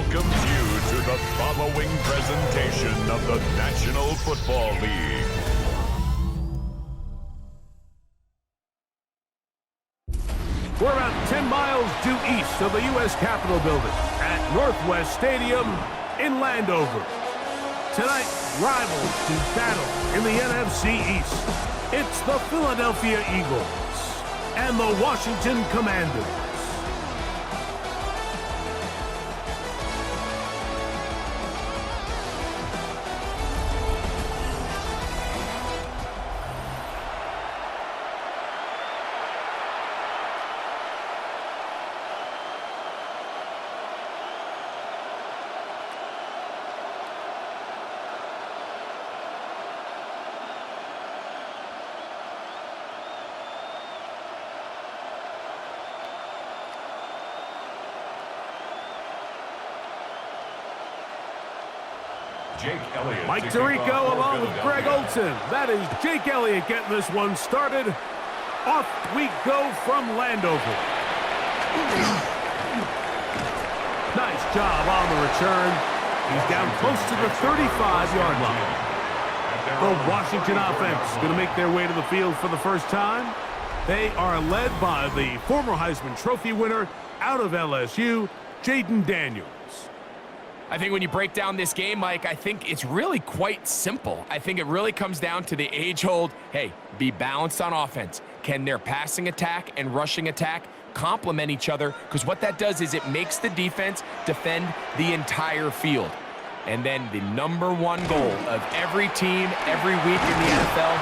welcomes you to the following presentation of the National Football League. We're about 10 miles due east of the U.S. Capitol Building at Northwest Stadium in Landover. Tonight, rivals do battle in the NFC East. It's the Philadelphia Eagles and the Washington Commanders. Mike Tirico along with Greg Olson. That is Jake Elliott getting this one started. Off we go from Landover. Nice job on the return. He's down close to the 35-yard line. The Washington offense going to make their way to the field for the first time. They are led by the former Heisman Trophy winner out of LSU, Jaden Daniels. I think when you break down this game, Mike, I think it's really quite simple. I think it really comes down to the age-old, hey, be balanced on offense. Can their passing attack and rushing attack complement each other? Because what that does is it makes the defense defend the entire field. And then the #1 goal of every team, every week in the NFL,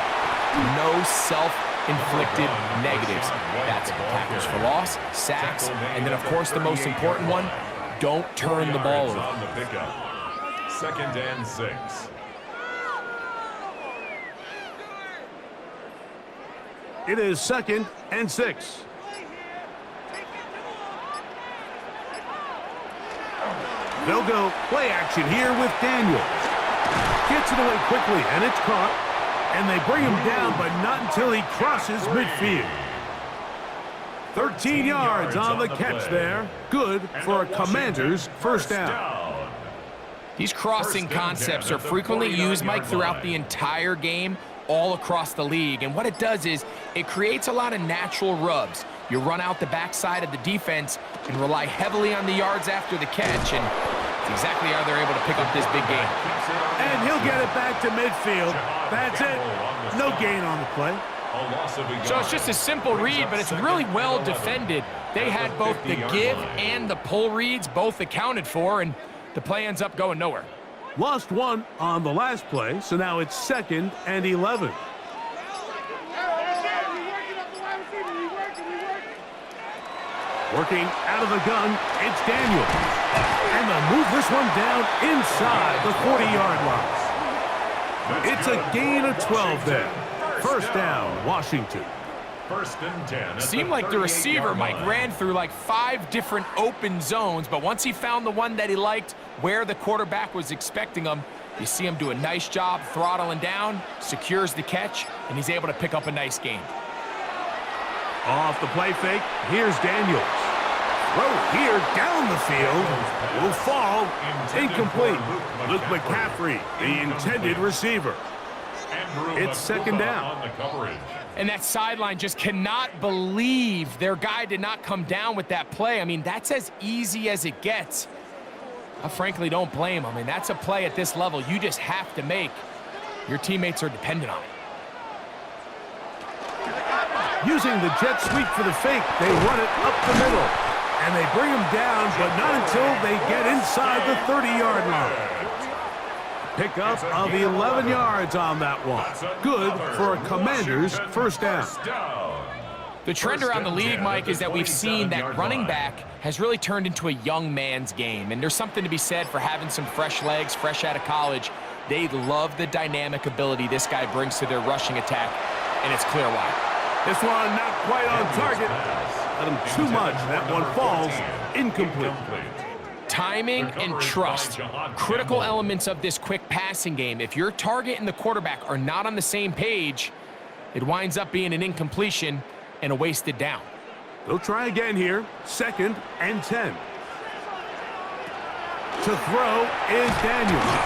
no self-inflicted negatives. That's tackles for loss, sacks, and then, of course, the most important one, don't turn the ball over. On the pickup. 2nd and 6. It is 2nd and 6. They'll go play action here with Daniels. Gets it away quickly, and it's caught. And they bring him down, but not until he crosses midfield. 13 yards on the catch there. Good for a Commander's first down. These crossing concepts are frequently used, Mike, throughout the entire game, all across the league. And what it does is it creates a lot of natural rubs. You run out the backside of the defense and rely heavily on the yards after the catch, and it's exactly how they're able to pick up this big game. And he'll get it back to midfield. That's it. No gain on the play. So it's just a simple read, but it's really well defended. They had both the give and the pull reads both accounted for, and the play ends up going nowhere. Lost one on the last play, so now it's 2nd and 11. Working out of the gun, it's Daniels. And they'll move this one down inside the 40-yard line. It's a gain of 12 there. First down, Washington. 1st and 10. Seemed like the receiver, Mike, ran through like 5 different open zones, but once he found the one that he liked, where the quarterback was expecting him, you see him do a nice job throttling down, secures the catch, and he's able to pick up a nice gain. Off the play fake, here's Daniels. Throw here down the field. Will fall. Incomplete. Luke McCaffrey, the intended receiver. It's 2nd down. And that sideline just cannot believe their guy did not come down with that play. I mean, that's as easy as it gets. I frankly don't blame him. I mean, that's a play at this level you just have to make. Your teammates are dependent on it. Using the jet sweep for the fake, they run it up the middle. And they bring him down, but not until they get inside the 30-yard line. Pickup of 11 yards on that one. Good for a Commander's first down. The trend around the league, Mike, is that we've seen that running back has really turned into a young man's game. And there's something to be said for having some fresh legs, fresh out of college. They love the dynamic ability this guy brings to their rushing attack, and it's clear why. This one not quite on target. Let him too much. That one falls incomplete. Timing and trust, critical elements of this quick passing game. If your target and the quarterback are not on the same page, it winds up being an incompletion and a wasted down. They'll try again here. 2nd and 10. To throw is Daniels.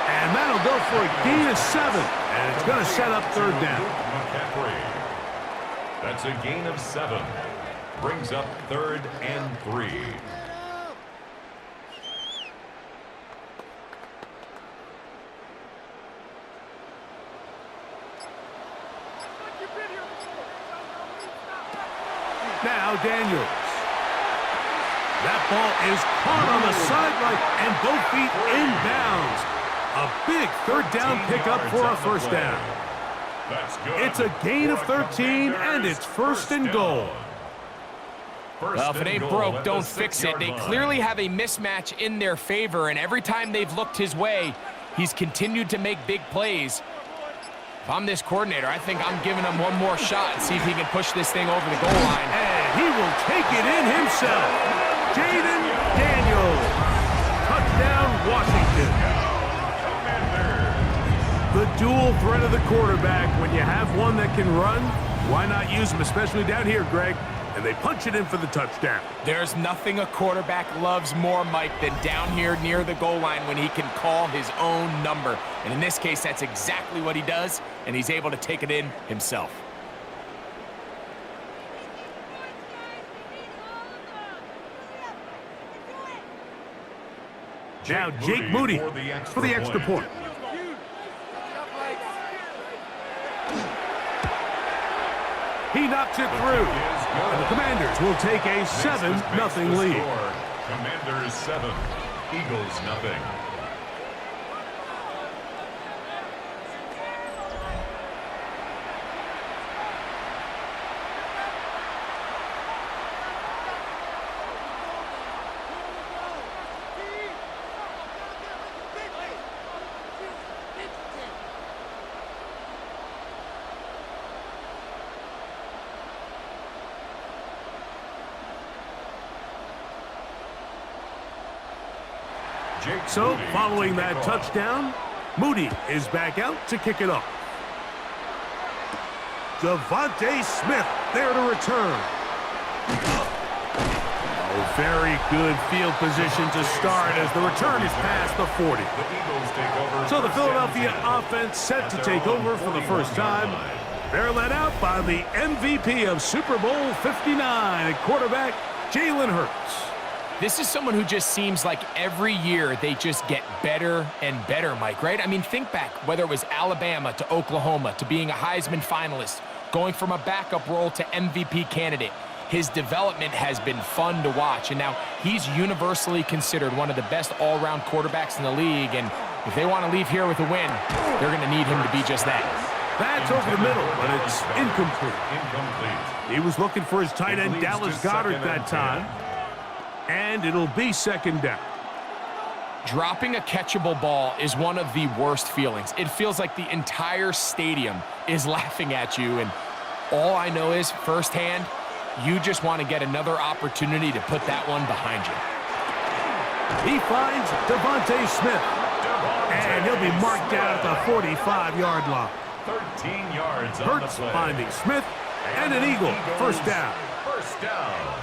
And that'll go for a gain of 7. And it's going to set up third down. That's a gain of 7. Brings up 3rd and 3. Now Daniels. That ball is caught on the sideline and both feet inbounds. A big third down pickup for a first down. That's good. It's a gain of 13 and it's first and goal. Well, if it ain't broke, don't fix it. They clearly have a mismatch in their favor, and every time they've looked his way, he's continued to make big plays. If I'm this coordinator, I think I'm giving him one more shot and see if he can push this thing over the goal line. And he will take it in himself. Jaden Daniels. Touchdown, Washington. The dual threat of the quarterback. When you have one that can run, why not use him, especially down here, Greg? And they punch it in for the touchdown. There's nothing a quarterback loves more, Mike, than down here near the goal line when he can call his own number. And in this case, that's exactly what he does, and he's able to take it in himself. Now Jake Moody for the extra point. He knocks it through. And the Commanders will take a 7-0 lead. Commanders 7, Eagles nothing. So, following that touchdown, Moody is back out to kick it off. Devontae Smith there to return. Oh, very good field position to start as the return is past the 40. So the Philadelphia offense set to take over for the first time. They're led out by the MVP of Super Bowl 59 at quarterback, Jalen Hurts. This is someone who just seems like every year they just get better and better, Mike, right? I mean, think back, whether it was Alabama to Oklahoma to being a Heisman finalist, going from a backup role to MVP candidate. His development has been fun to watch, and now he's universally considered one of the best all-around quarterbacks in the league, and if they want to leave here with a win, they're going to need him to be just that. That's over the middle, but it's incomplete. He was looking for his tight end, Dallas Goedert, that time. And it'll be second down. Dropping a catchable ball is one of the worst feelings. It feels like the entire stadium is laughing at you, and all I know is, firsthand, you just want to get another opportunity to put that one behind you. He finds Devontae Smith, and he'll be marked down at the 45-yard line. 13 yards on Hurts the play. finding Smith, and an Eagle, first down.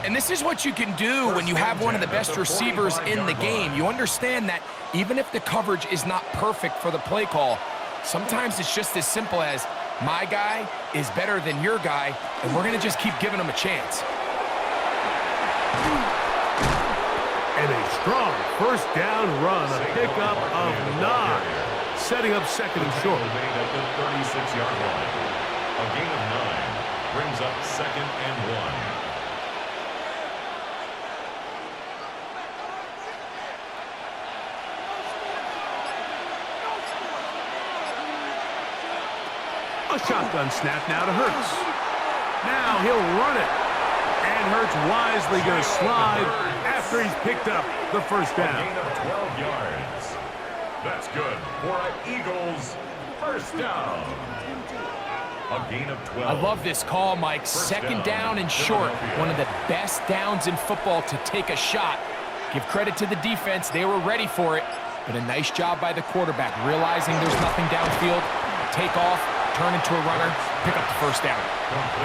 And this is what you can do when you have one of the best receivers in the game. You understand that even if the coverage is not perfect for the play call, sometimes it's just as simple as, my guy is better than your guy, and we're going to just keep giving him a chance. And a strong first down run, a pickup of 9, setting up second and short. At the 36-yard line. A gain of 9 brings up second and 1. A shotgun snap now to Hurts. Now he'll run it. And Hurts wisely going to slide after he's picked up the first down. A gain of 12 yards. That's good for an Eagles first down. A gain of 12. I love this call, Mike. Second down and short. One of the best downs in football to take a shot. Give credit to the defense. They were ready for it. But a nice job by the quarterback, realizing there's nothing downfield. Take off, turn into a runner, pick up the first down.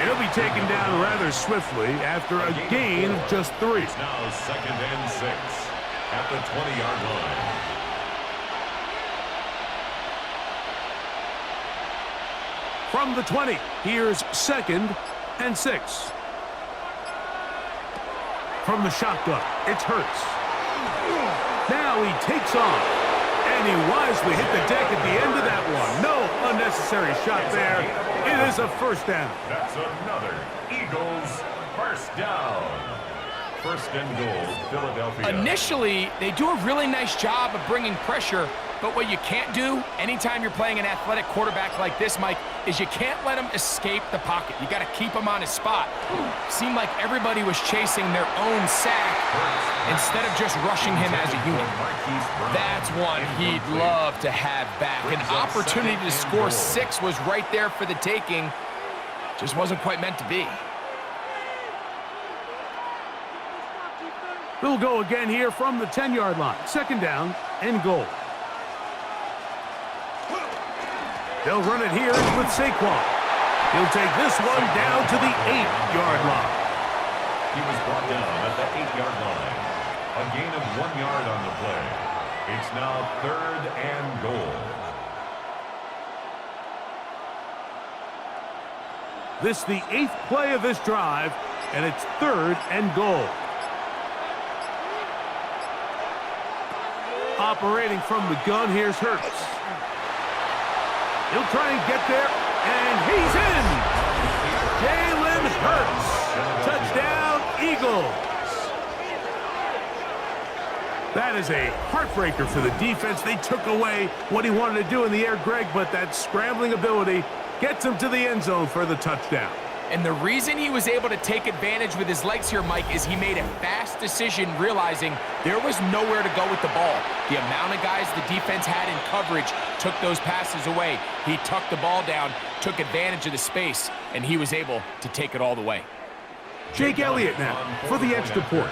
He'll be taken down rather swiftly after a gain of just 3. It's now second and 6. at the 20-yard line. From the 20, here's 2nd and 6. From the shotgun, it's Hurts. Now he takes off, and he wisely hit the deck at the end of that one. No unnecessary shot there. It is a first down. That's another Eagles first down. First and goal, Philadelphia. Initially, they do a really nice job of bringing pressure, but what you can't do anytime you're playing an athletic quarterback like this, Mike, is you can't let him escape the pocket. You got to keep him on his spot. Seemed like everybody was chasing their own sack instead of just rushing him as a unit. That's one he'd love to have back. An opportunity to score 6 was right there for the taking. Just wasn't quite meant to be. They'll go again here from the 10-yard line. 2nd down and goal. They'll run it here with Saquon. He'll take this one down to the 8-yard line. He was brought down at the 8-yard line. A gain of 1 yard on the play. It's now 3rd and goal. This is the 8th play of this drive, and it's 3rd and goal. Operating from the gun, here's Hurts. He'll try and get there, and he's in! Jalen Hurts. Touchdown, Eagles. That is a heartbreaker for the defense. They took away what he wanted to do in the air, Greg, but that scrambling ability gets him to the end zone for the touchdown. And the reason he was able to take advantage with his legs here, Mike, is he made a fast decision realizing there was nowhere to go with the ball. The amount of guys the defense had in coverage took those passes away. He tucked the ball down, took advantage of the space, and he was able to take it all the way. Jake Elliott now for the extra point.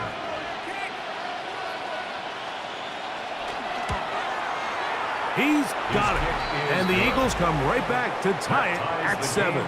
He's got it. And the Eagles come right back to tie it at 7.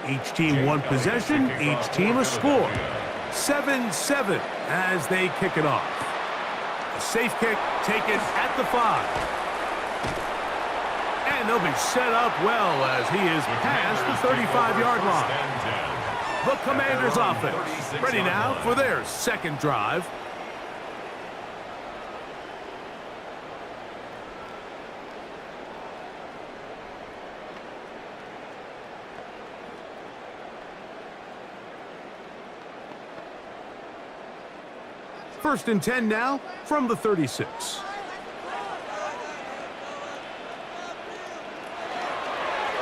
Each team one possession, each team a score. 7-7 as they kick it off. A safe kick taken at the 5. And they'll be set up well as he is past the 35-yard line. The Commanders offense ready now for their second drive. First and 10 now from the 36.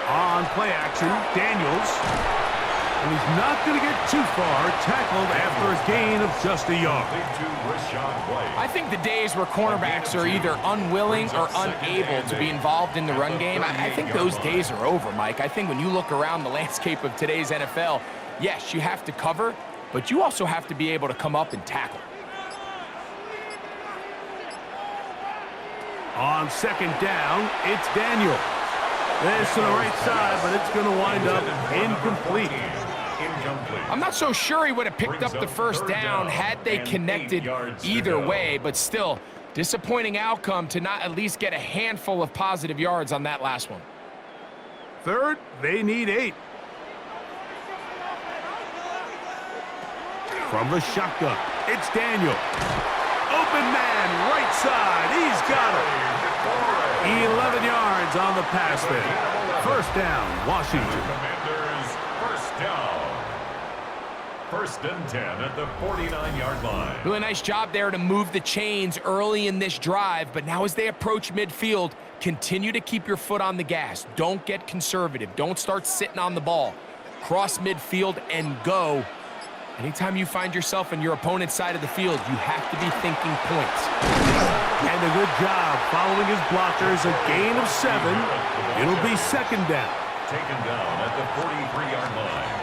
On play action, Daniels. And he's not going to get too far, tackled after a gain of just a yard. I think the days where cornerbacks are either unwilling or unable to be involved in the run game, I think those days are over, Mike. I think when you look around the landscape of today's NFL, yes, you have to cover, but you also have to be able to come up and tackle. On second down, it's Daniel. This to the right side, but it's going to wind up incomplete. I'm not so sure he would have picked up the first down had they connected either way, but still, disappointing outcome to not at least get a handful of positive yards on that last one. Third, they need 8. From the shotgun, it's Daniel. Open man, right side. He's got it. 11 yards on the pass there. First down, Washington. Commanders, first down. First and 10 at the 49-yard line. Really nice job there to move the chains early in this drive, but now as they approach midfield, continue to keep your foot on the gas. Don't get conservative. Don't start sitting on the ball. Cross midfield and go. Anytime you find yourself on your opponent's side of the field, you have to be thinking points. And a good job following his blockers, a gain of 7. It'll be second down. Taken down at the 43-yard line.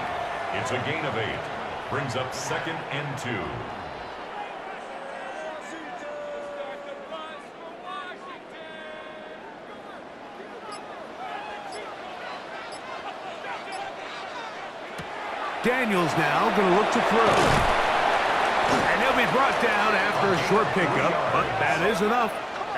It's a gain of 8. Brings up second and 2. Daniels now going to look to throw. And he'll be brought down after a short pickup, but that is enough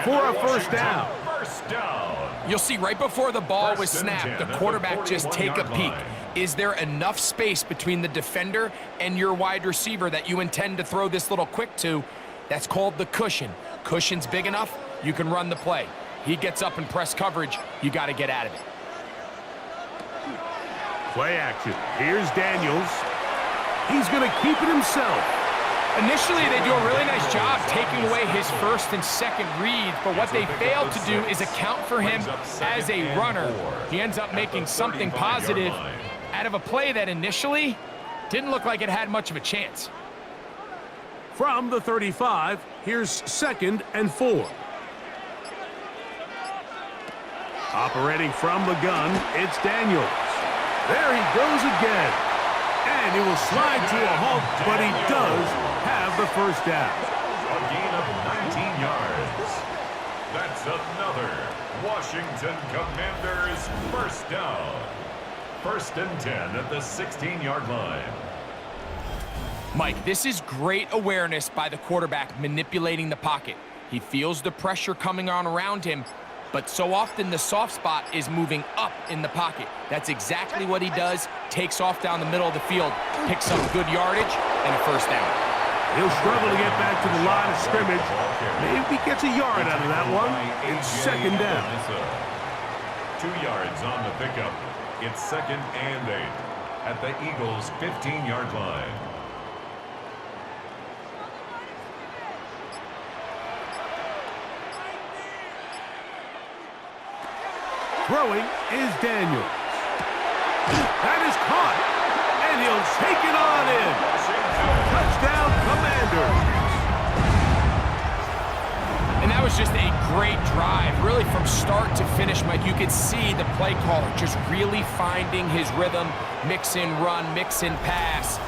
for a first down. First down. You'll see right before the ball was snapped, the quarterback just take a peek. Is there enough space between the defender and your wide receiver that you intend to throw this little quick to? That's called the cushion. Cushion's big enough, you can run the play. He gets up and press coverage, you got to get out of it. Play action. Here's Daniels. He's going to keep it himself. Initially, they do a really nice job taking away his first and second read, but what they failed to do is account for him as a runner. He ends up making something positive out of a play that initially didn't look like it had much of a chance. From the 35, here's second and 4. Operating from the gun, it's Daniels. There he goes again. And he will slide to a halt, but he does have the first down. A gain of 19 yards. That's another Washington Commanders first down. First and 10 at the 16-yard line. Mike, this is great awareness by the quarterback manipulating the pocket. He feels the pressure coming on around him, but so often the soft spot is moving up in the pocket. That's exactly what he does. Takes off down the middle of the field, picks up good yardage, and a first down. He'll struggle to get back to the line of scrimmage. Maybe gets a yard out of that one. It's second down. 2 yards on the pickup. It's second and 8 at the Eagles' 15-yard line. Throwing is Daniels. That is caught, and he'll take it on in. Touchdown, Commanders. And that was just a great drive, really from start to finish, Mike. You could see the play caller just really finding his rhythm, mix in run, mix in pass.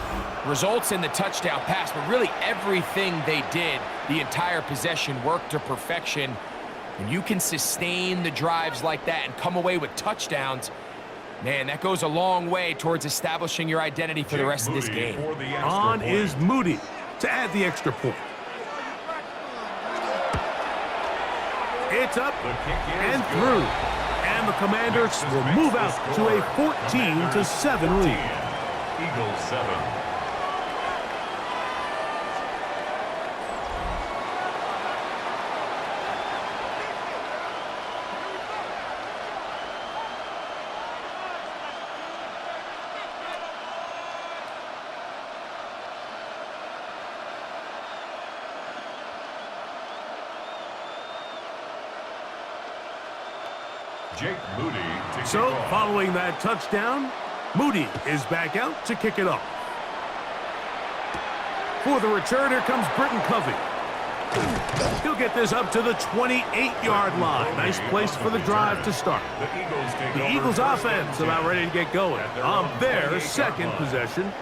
Results in the touchdown pass, but really everything they did, the entire possession, worked to perfection. When you can sustain the drives like that and come away with touchdowns, man, that goes a long way towards establishing your identity for the rest of this game. On is Moody to add the extra point. It's up and through. And the Commanders will move out to a 14-7 lead. Eagles 7. Jake Moody to So, kick off. following that touchdown, Moody is back out to kick it off. For the return, here comes Britton Covey. He'll get this up to the 28-yard line. Nice place for the drive to start. The Eagles offense about ready to get going on their second possession.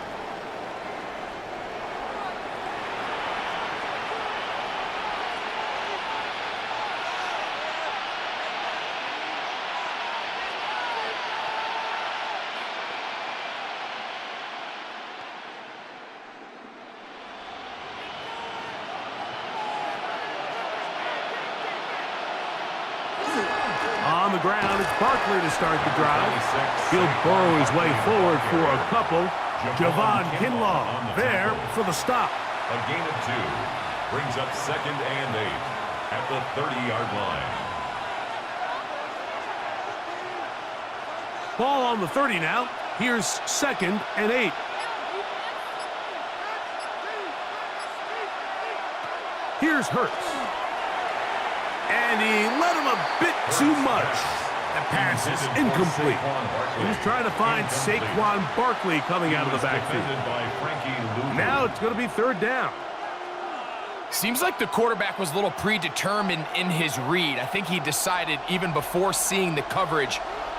On the ground, it's Barkley to start the drive. He'll burrow his way forward for a couple. Javon Kinlaw there for the stop. A gain of 2 brings up second and 8 at the 30-yard line. Ball on the 30 now. Here's second and 8. Here's Hurts. And he let him a bit too much. The pass is incomplete. He was trying to find Saquon Barkley coming out of the backfield. Now it's going to be third down. Seems like the quarterback was a little predetermined in his read. I think he decided even before seeing the coverage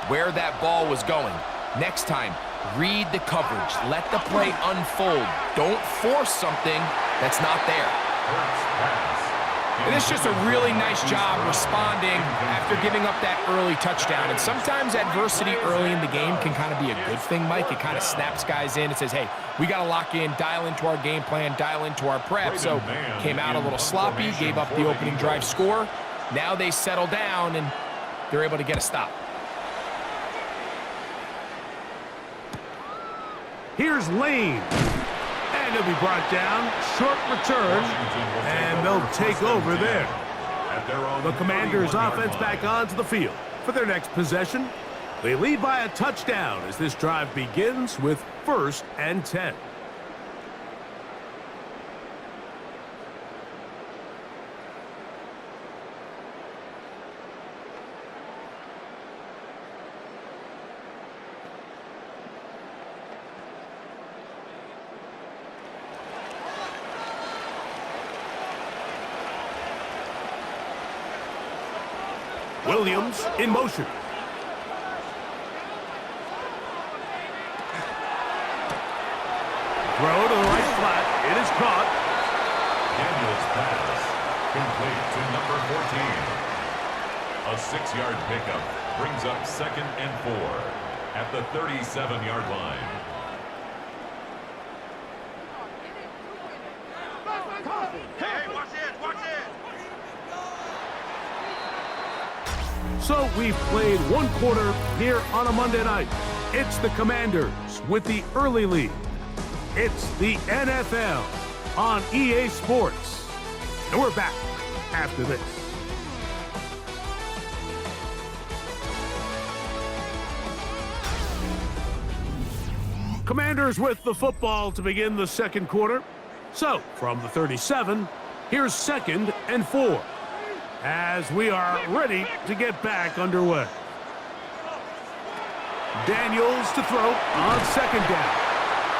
where that ball was going. Next time, read the coverage. Let the play unfold. Don't force something that's not there. And it's just a really nice job responding after giving up that early touchdown. And sometimes adversity early in the game can kind of be a good thing, Mike. It kind of snaps guys in. It says, hey, we got to lock in, dial into our game plan, dial into our prep. So came out a little sloppy, gave up the opening drive score. Now they settle down, and they're able to get a stop. Here's Lane. And he'll be brought down. Short return. And they'll take over there. The Commanders' offense back onto the field for their next possession. They lead by a touchdown as this drive begins with 1st and 10. Williams in motion. Throw to the right flat. It is caught. Daniel's pass complete to number 14. A 6-yard pickup brings up 2nd and 4 at the 37-yard line. Hey, watch it, watch it! So we've played one quarter here on a Monday night. It's the Commanders with the early lead. It's the NFL on EA Sports. And we're back after this. Commanders with the football to begin the second quarter. So, from the 37, here's 2nd and 4. As we are ready to get back underway. Daniels to throw on 2nd down.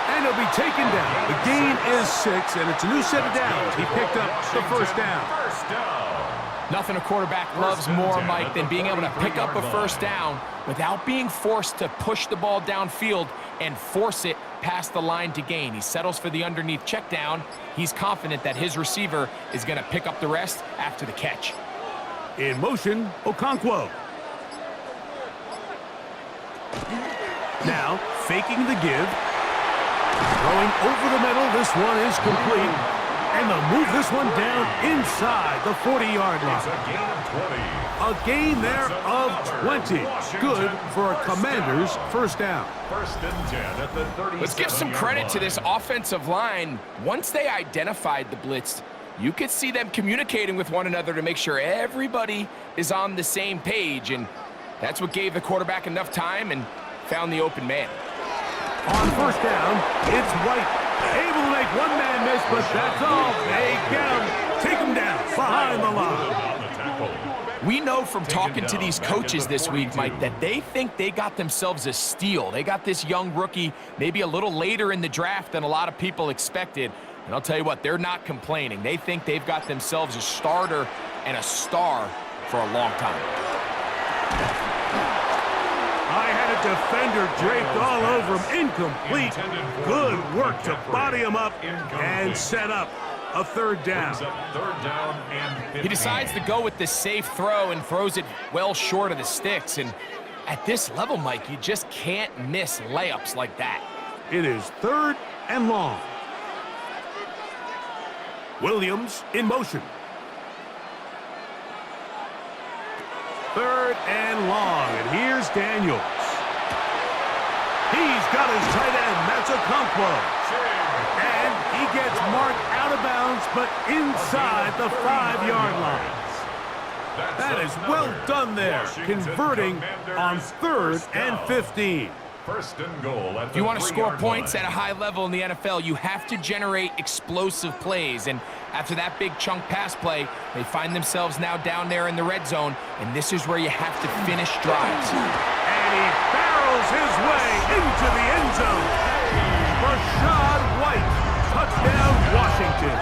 And he'll be taken down. The gain is 6, and it's a new set of downs. He picked up the 1st down. Nothing a quarterback loves more, Mike, than being able to pick up a 1st down without being forced to push the ball downfield and force it past the line to gain. He settles for the underneath check down. He's confident that his receiver is going to pick up the rest after the catch. In motion, Okonkwo. Now, faking the give. Throwing over the middle. This one is complete. And they'll move this one down inside the 40-yard line. A gain there of 20. Good for a Commanders 1st down. 1st and 10 at the 37. Let's give some credit to this offensive line. Once they identified the blitz, you could see them communicating with one another to make sure everybody is on the same page, and that's what gave the quarterback enough time and found the open man. On 1st down, it's White. Able to make one man miss, but that's all. They get him. Take him down behind the line. We know from talking to these coaches this week, Mike, that they think they got themselves a steal. They got this young rookie maybe a little later in the draft than a lot of people expected. And I'll tell you what, they're not complaining. They think they've got themselves a starter and a star for a long time. I had a defender draped all over him. Incomplete. Good work to body him up and set up a 3rd down. He decides to go with the safe throw and throws it well short of the sticks. And at this level, Mike, you just can't miss layups like that. It is 3rd and long. Williams in motion. 3rd and long, and here's Daniels. He's got his tight end, that's Okonkwo. And he gets marked out of bounds, but inside the 5-yard line. That is well done there, converting on 3rd and 15. First and goal at If you want to score 3-yard points line. at a high level in the NFL, you have to generate explosive plays. And after that big chunk pass play, they find themselves now down there in the red zone, and this is where you have to finish drives. And he barrels his way into the end zone. Rashad White, touchdown Washington.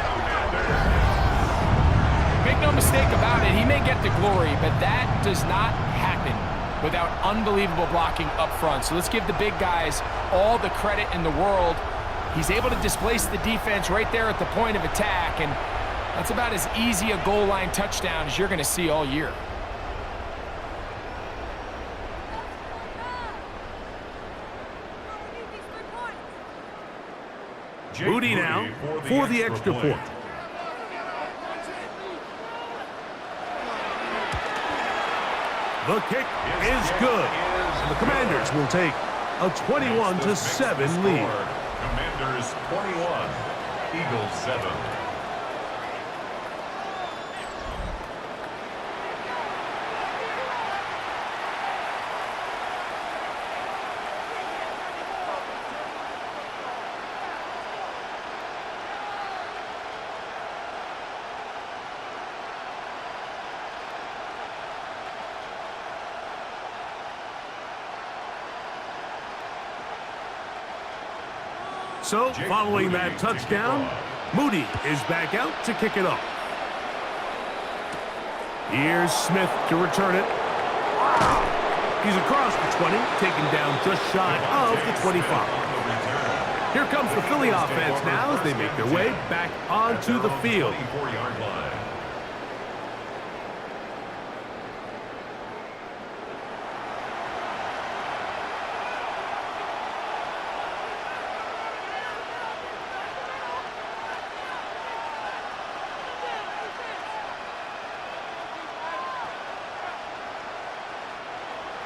Make no mistake about it, he may get the glory, but that does not happen without unbelievable blocking up front. So let's give the big guys all the credit in the world. He's able to displace the defense right there at the point of attack, and that's about as easy a goal line touchdown as you're going to see all year. Moody now for the extra point. The kick is good, and the Commanders will take a 21-7 lead. Commanders 21, Eagles 7. So, following that touchdown, Moody is back out to kick it off. Here's Smith to return it. He's across the 20, taken down just shy of the 25. Here comes the Philly offense now as they make their way back onto the field. 24-yard line.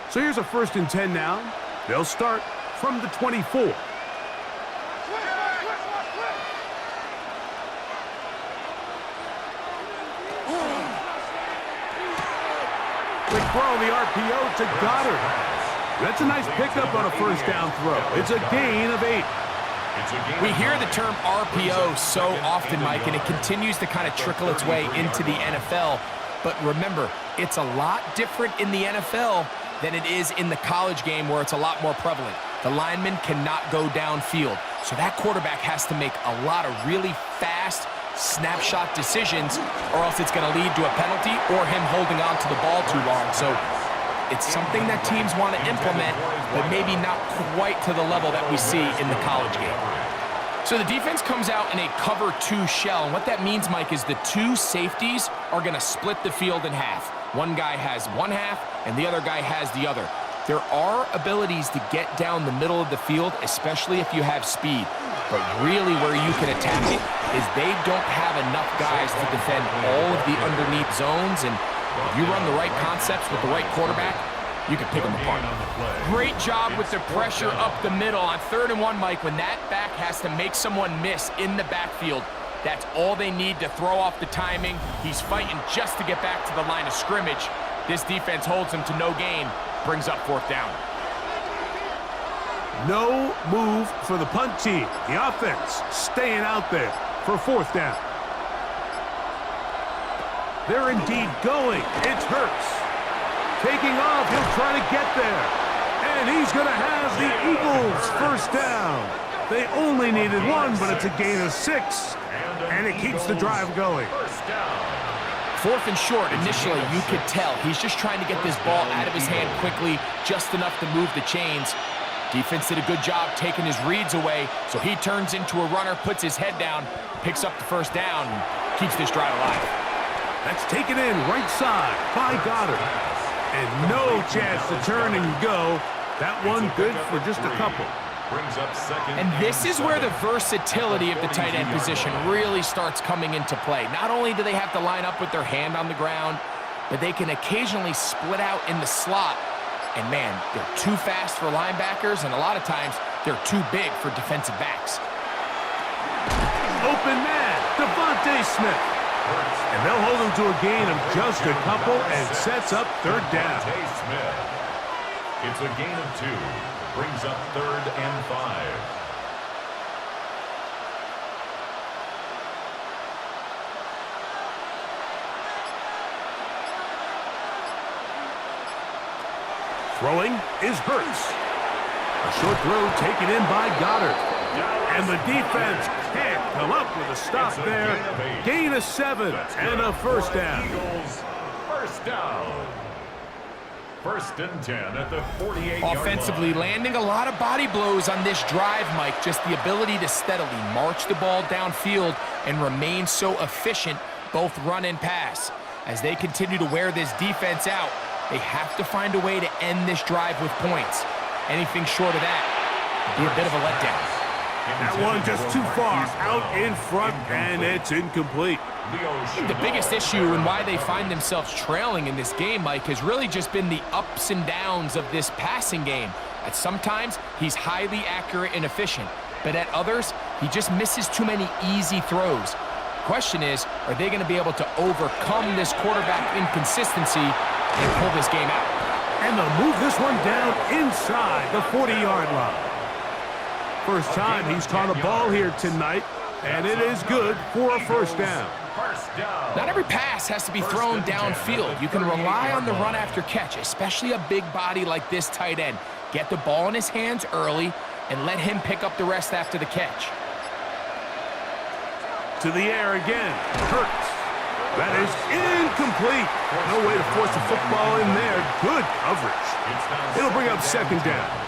So here's a 1st and 10 now. They'll start from the 24. Quick throw on the RPO to Goddard. That's a nice pickup on a 1st down throw. It's a gain of 8. We hear the term RPO so often, Mike, and it continues to kind of trickle its way into the NFL. But remember, it's a lot different in the NFL than it is in the college game where it's a lot more prevalent. The lineman cannot go downfield. So that quarterback has to make a lot of really fast snapshot decisions or else it's going to lead to a penalty or him holding on to the ball too long. So it's something that teams want to implement, but maybe not quite to the level that we see in the college game. So the defense comes out in a cover 2 shell, and what that means, Mike, is the 2 safeties are going to split the field in half. One guy has one half, and the other guy has the other. There are abilities to get down the middle of the field, especially if you have speed. But really where you can attack it is they don't have enough guys to defend all of the underneath zones, and if you run the right concepts with the right quarterback, you can pick them apart. Great job with the pressure up the middle. On 3rd and 1, Mike, when that back has to make someone miss in the backfield, that's all they need to throw off the timing. He's fighting just to get back to the line of scrimmage. This defense holds him to no gain, brings up 4th down. No move for the punt team. The offense staying out there for 4th down. They're indeed going. It's Hurts. Taking off, he'll try to get there. And he's going to have the Eagles 1st down. They only needed 1, but it's a gain of 6. And it keeps the drive going. 4th and short, initially, you could tell. He's just trying to get this ball out of his hand quickly, just enough to move the chains. Defense did a good job taking his reads away, so he turns into a runner, puts his head down, picks up the 1st down, and keeps this drive alive. That's taken in right side by Goddard. And no chance to turn and go. That one good for just a couple. And this is where the versatility of the tight end position really starts coming into play. Not only do they have to line up with their hand on the ground, but they can occasionally split out in the slot. And man, they're too fast for linebackers, and a lot of times they're too big for defensive backs. Open man, Devontae Smith. And they'll hold him to a gain of just a couple and sets up 3rd down. It's a gain of 2. brings up 3rd and 5. Throwing is Hurts. A short throw taken in by Goddard. And the defense can't come up with a stop there. Gain of 7 and a first down. Eagles, first down. 1st and 10 at the 48-yard line. Offensively, landing a lot of body blows on this drive, Mike. Just the ability to steadily march the ball downfield and remain so efficient, both run and pass. As they continue to wear this defense out, they have to find a way to end this drive with points. Anything short of that would be a bit of a letdown. That one just too far out in front, and it's incomplete. I think the biggest issue and why they find themselves trailing in this game, Mike, has really just been the ups and downs of this passing game. At sometimes, he's highly accurate and efficient, but at others, he just misses too many easy throws. Question is, are they going to be able to overcome this quarterback inconsistency and pull this game out? And they'll move this one down inside the 40-yard line. First time he's caught a ball here tonight, and it is good for a first down. Not every pass has to be thrown downfield. You can rely on the run after catch, especially a big body like this tight end. Get the ball in his hands early and let him pick up the rest after the catch. To the air again. Hurts. That is incomplete. No way to force the football in there. Good coverage. It'll bring up 2nd down.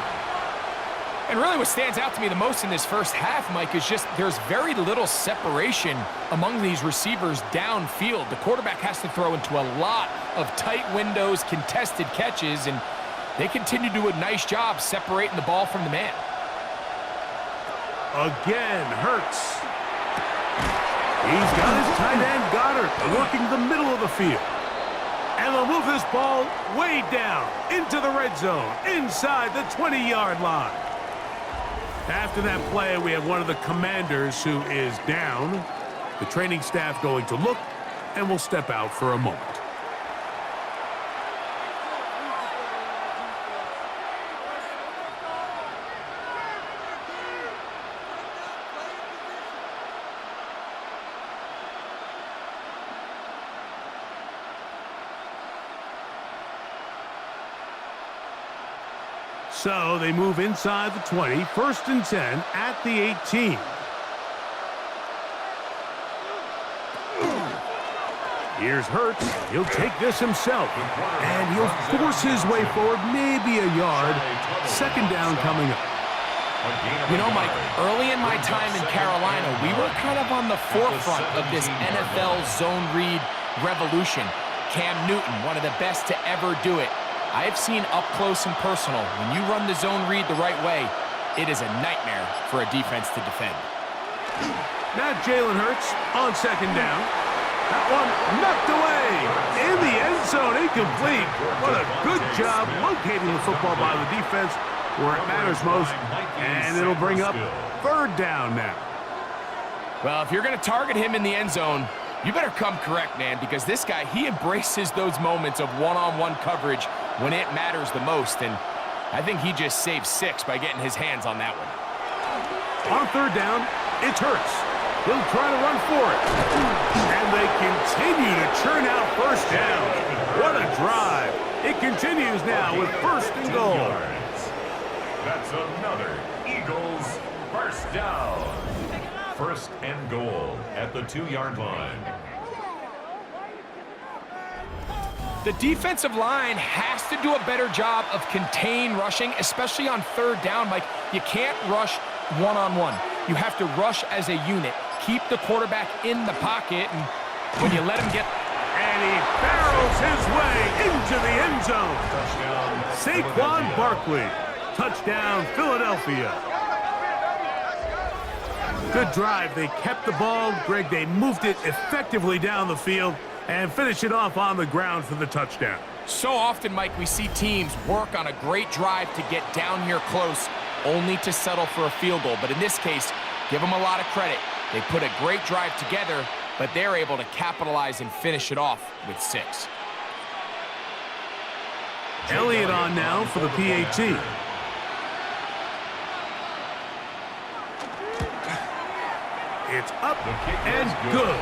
And really what stands out to me the most in this first half, Mike, is just there's very little separation among these receivers downfield. The quarterback has to throw into a lot of tight windows, contested catches, and they continue to do a nice job separating the ball from the man. Again, Hurts. He's got his tight end, Goddard, working the middle of the field. And they'll move this ball way down into the red zone, inside the 20-yard line. After that play, we have one of the commanders who is down. The training staff going to look, and will step out for a moment. So they move inside the 20, 1st and 10 at the 18. Here's Hurts. He'll take this himself, and he'll force his way forward, maybe a yard. 2nd down coming up. You know, Mike, early in my time in Carolina, we were kind of on the forefront of this NFL zone read revolution. Cam Newton, one of the best to ever do it. I've seen up close and personal, when you run the zone read the right way, it is a nightmare for a defense to defend. Now Jalen Hurts on 2nd down. That one knocked away in the end zone, incomplete. What a good job locating the football by the defense where it matters most, and it'll bring up 3rd down now. Well, if you're going to target him in the end zone, you better come correct, man, because this guy, he embraces those moments of one-on-one coverage when it matters the most, and I think he just saved 6 by getting his hands on that one. On 3rd down, it's Hurts. He'll try to run for it. And they continue to churn out first down. What a drive. It continues now with 1st and goal. That's another Eagles first down. 1st and goal at the 2-yard line. The defensive line has to do a better job of contain rushing, especially on 3rd down. Like, you can't rush one-on-one. You have to rush as a unit. Keep the quarterback in the pocket, and when you let him get... And he barrels his way into the end zone. Touchdown, Saquon Barkley. Touchdown, Philadelphia. Good drive. They kept the ball. Greg, they moved it effectively down the field and finish it off on the ground for the touchdown. So often, Mike, we see teams work on a great drive to get down here close, only to settle for a field goal. But in this case, give them a lot of credit. They put a great drive together, but they're able to capitalize and finish it off with 6. Elliott on now for the PAT. It's up The kick and is good.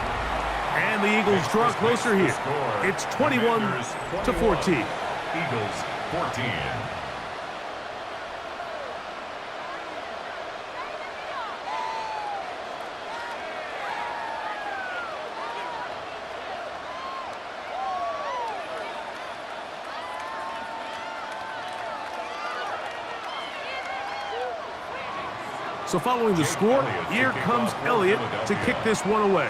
And the Eagles draw closer here. It's 21-14. Eagles 14. So following the score, here comes Elliott to kick this one away.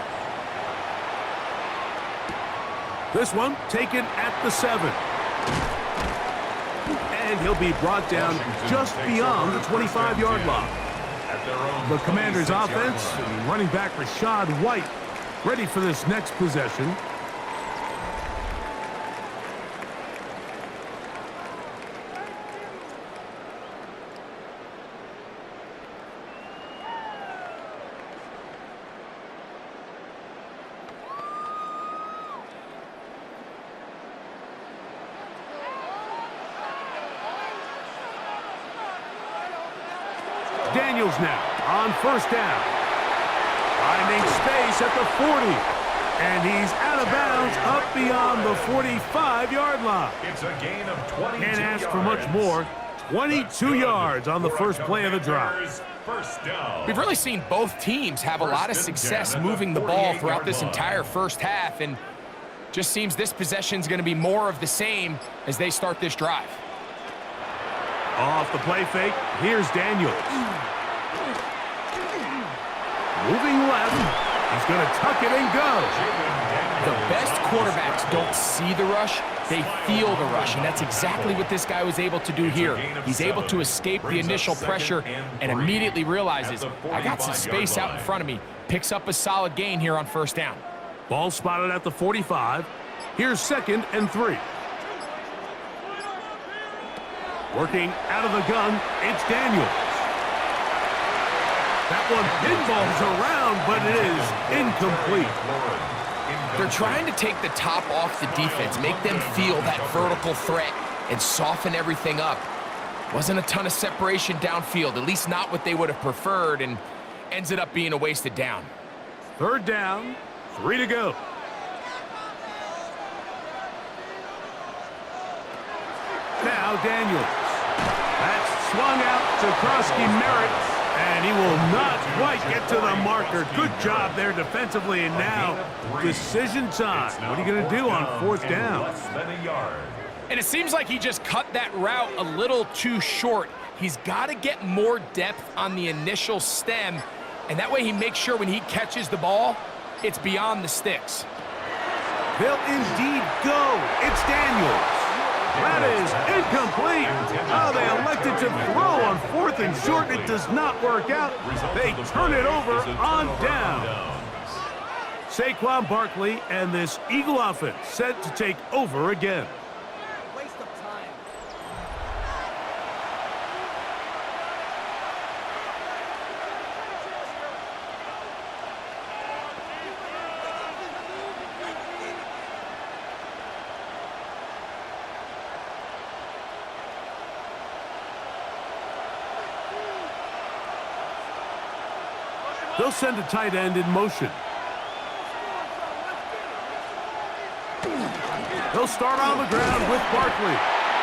This one taken at the 7. And he'll be brought down just beyond the 25-yard line. The Commanders' offense and running back Rashad White ready for this next possession. Daniels now on first down. Finding space at the 40. And he's out of bounds up beyond the 45-yard line. It's a gain of 22 Can't ask yards. for much more. 22 yards on the first play of the drive. First down. We've really seen both teams have a lot of success moving the ball throughout this entire first half, and just seems this possession is going to be more of the same as they start this drive. Off the play fake, here's Daniels. Moving left, he's going to tuck it and go. The best quarterbacks don't see the rush, they feel the rush, and that's exactly what this guy was able to do here. He's able to escape the initial pressure and immediately realizes, I got some space out in front of me. Picks up a solid gain here on first down. Ball spotted at the 45. Here's 2nd and 3. Working out of the gun, it's Daniels. That one pinballs around, but it is incomplete. They're trying to take the top off the defense, make them feel that vertical threat, and soften everything up. Wasn't a ton of separation downfield, at least not what they would have preferred, and ends it up being a wasted down. 3rd down, 3 to go. Now Daniels. That's swung out to Krosky Merritt, and he will not quite get to the marker. Good job there defensively, and now decision time. What are you going to do on 4th down? Less than a yard. And it seems like he just cut that route a little too short. He's got to get more depth on the initial stem, and that way he makes sure when he catches the ball, it's beyond the sticks. They'll indeed go. It's Daniels. That is incomplete. Oh, they elected to throw on 4th and short. It does not work out. They turn it over on down. Saquon Barkley and this Eagle offense set to take over again. Waste of time. They'll send a tight end in motion. They'll start on the ground with Barkley.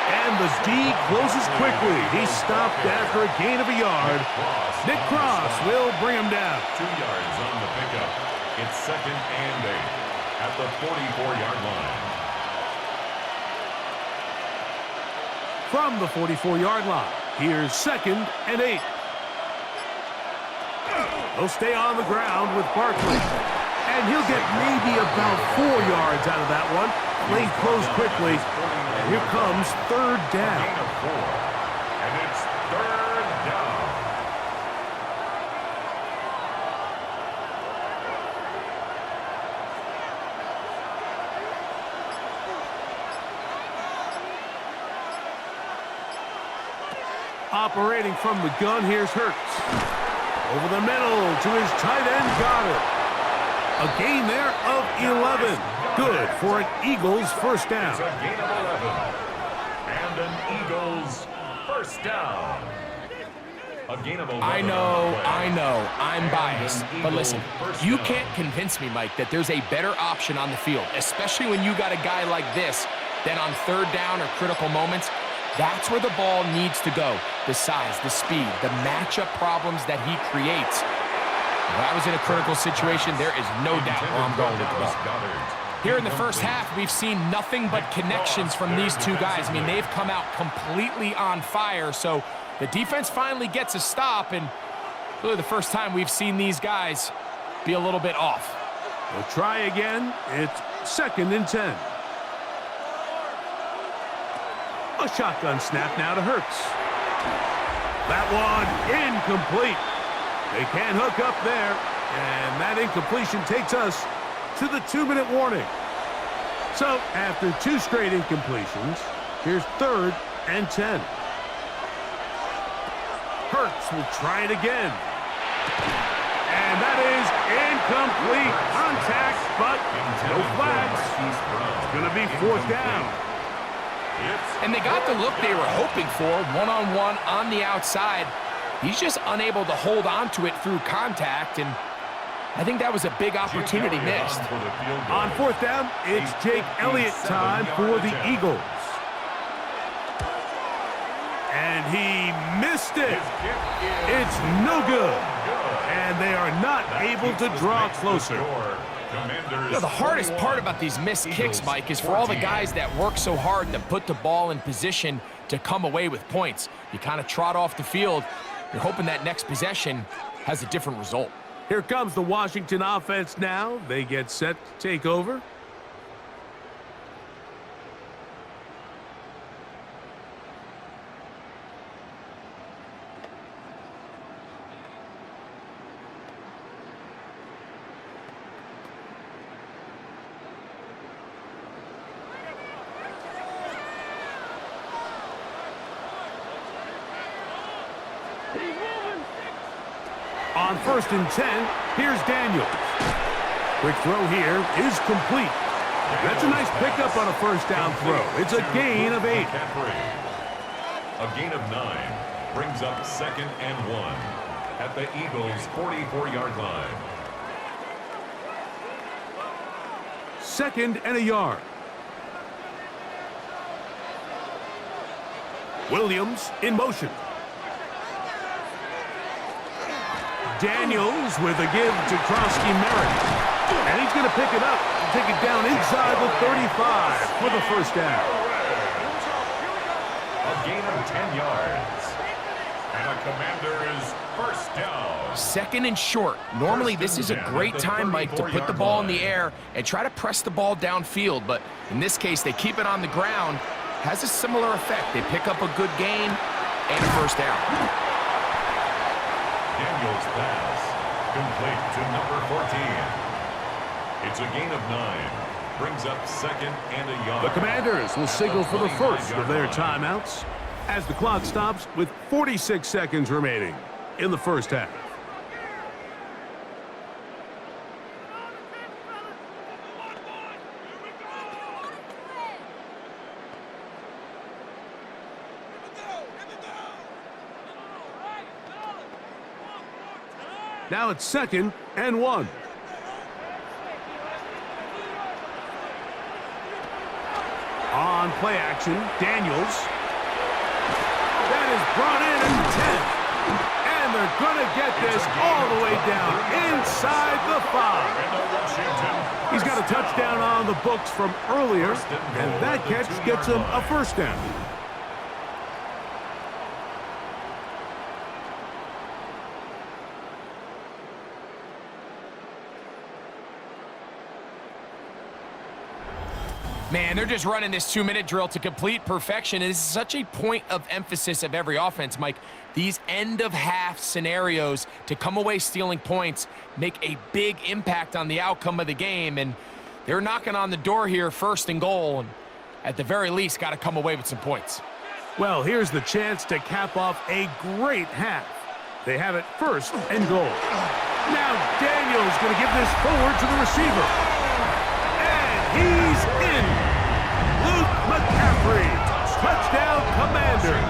And the D closes quickly. He's stopped after a gain of a yard. Nick Cross will bring him down. 2 yards on the pickup. It's 2nd and 8 at the 44-yard line. From the 44-yard line, here's 2nd and 8. He'll stay on the ground with Barkley. And he'll get maybe about 4 yards out of that one. Lane closed quickly. And here comes 3rd down. Gain of 4. And it's 3rd down. Operating from the gun, here's Hurts. Over the middle to his tight end, Goddard. A gain there of 11. Good for an Eagles first down. It's a gain of 11. And an Eagles first down. A gain of 11 I on know, the play. I'm biased. And an But listen, Eagle first you down. can't convince me, Mike, that there's a better option on the field, especially when you got a guy like this, than on third down or critical moments. That's where the ball needs to go. The size, the speed, the matchup problems that he creates. If I was in a critical situation, there is no doubt where I'm going with the ball. Here in the first half, we've seen nothing but connections from these two guys. I mean, they've come out completely on fire, so the defense finally gets a stop, and really the first time we've seen these guys be a little bit off. We'll try again. It's 2nd and 10. A shotgun snap now to Hurts. That one incomplete. They can't hook up there, and that incompletion takes us to the 2-minute warning. So after 2 straight incompletions, here's 3rd and 10. Hurts will try it again. And that is incomplete. Contact, but no flags. It's going to be 4th down. And they got the look they were hoping for, one-on-one on the outside. He's just unable to hold on to it through contact, and I think that was a big opportunity missed. On 4th down, it's Jake Elliott time for the Eagles. And he missed it. It's no good. And they are not able to draw closer. You know, the hardest part about these missed kicks, Mike, is for all the guys that work so hard to put the ball in position to come away with points. You kind of trot off the field. You're hoping that next possession has a different result. Here comes the Washington offense now. They get set to take over. On 1st and 10, here's Daniels. Quick throw here is complete. That's a nice pickup on a 1st down throw. It's a gain of 8. A gain of 9 brings up 2nd and 1 at the Eagles' 44-yard line. 2nd and a yard. Williams in motion. Daniels with a give to Krosky-Merritt. And he's going to pick it up and take it down inside the 35 for the 1st down. A gain of 10 yards. And a Commander's 1st down. 2nd and short. Normally, this is a great time, Mike, to put the ball in the air and try to press the ball downfield. But in this case, they keep it on the ground. Has a similar effect. They pick up a good gain and a 1st down. Daniels pass, complete to number 14. It's a gain of 9, brings up 2nd and a yard. The Commanders will signal for the first of their timeouts as the clock stops with 46 seconds remaining in the 1st half. Now it's 2nd and 1. On play action, Daniels. That is brought in at the 10. And they're going to get this all the way down inside the 5. He's got a touchdown on the books from earlier, and that catch gets him a 1st down. Man, they're just running this 2-minute drill to complete perfection. And this is such a point of emphasis of every offense, Mike. These end-of-half scenarios to come away stealing points make a big impact on the outcome of the game. And they're knocking on the door here, 1st and goal. And at the very least, got to come away with some points. Well, here's the chance to cap off a great half. They have it 1st and goal. Now Daniels going to give this forward to the receiver. And he's in. Luke McCaffrey. Touchdown, Commanders.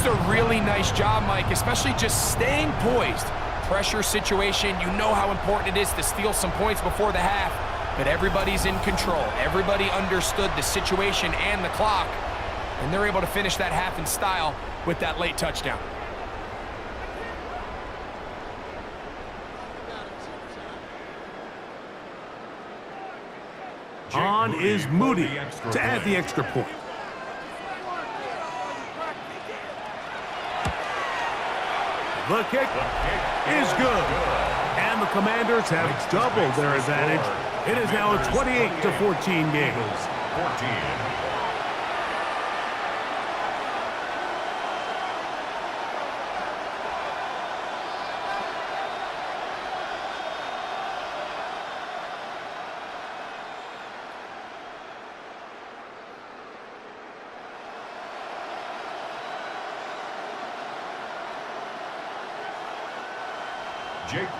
a really nice job, Mike, especially just staying poised. Pressure situation, you know how important it is to steal some points before the half, but everybody's in control. Everybody understood the situation and the clock, and they're able to finish that half in style with that late touchdown. On is Moody to add the extra point. The kick is good. And the Commanders have doubled their advantage. It is now a 28-14 game. 14.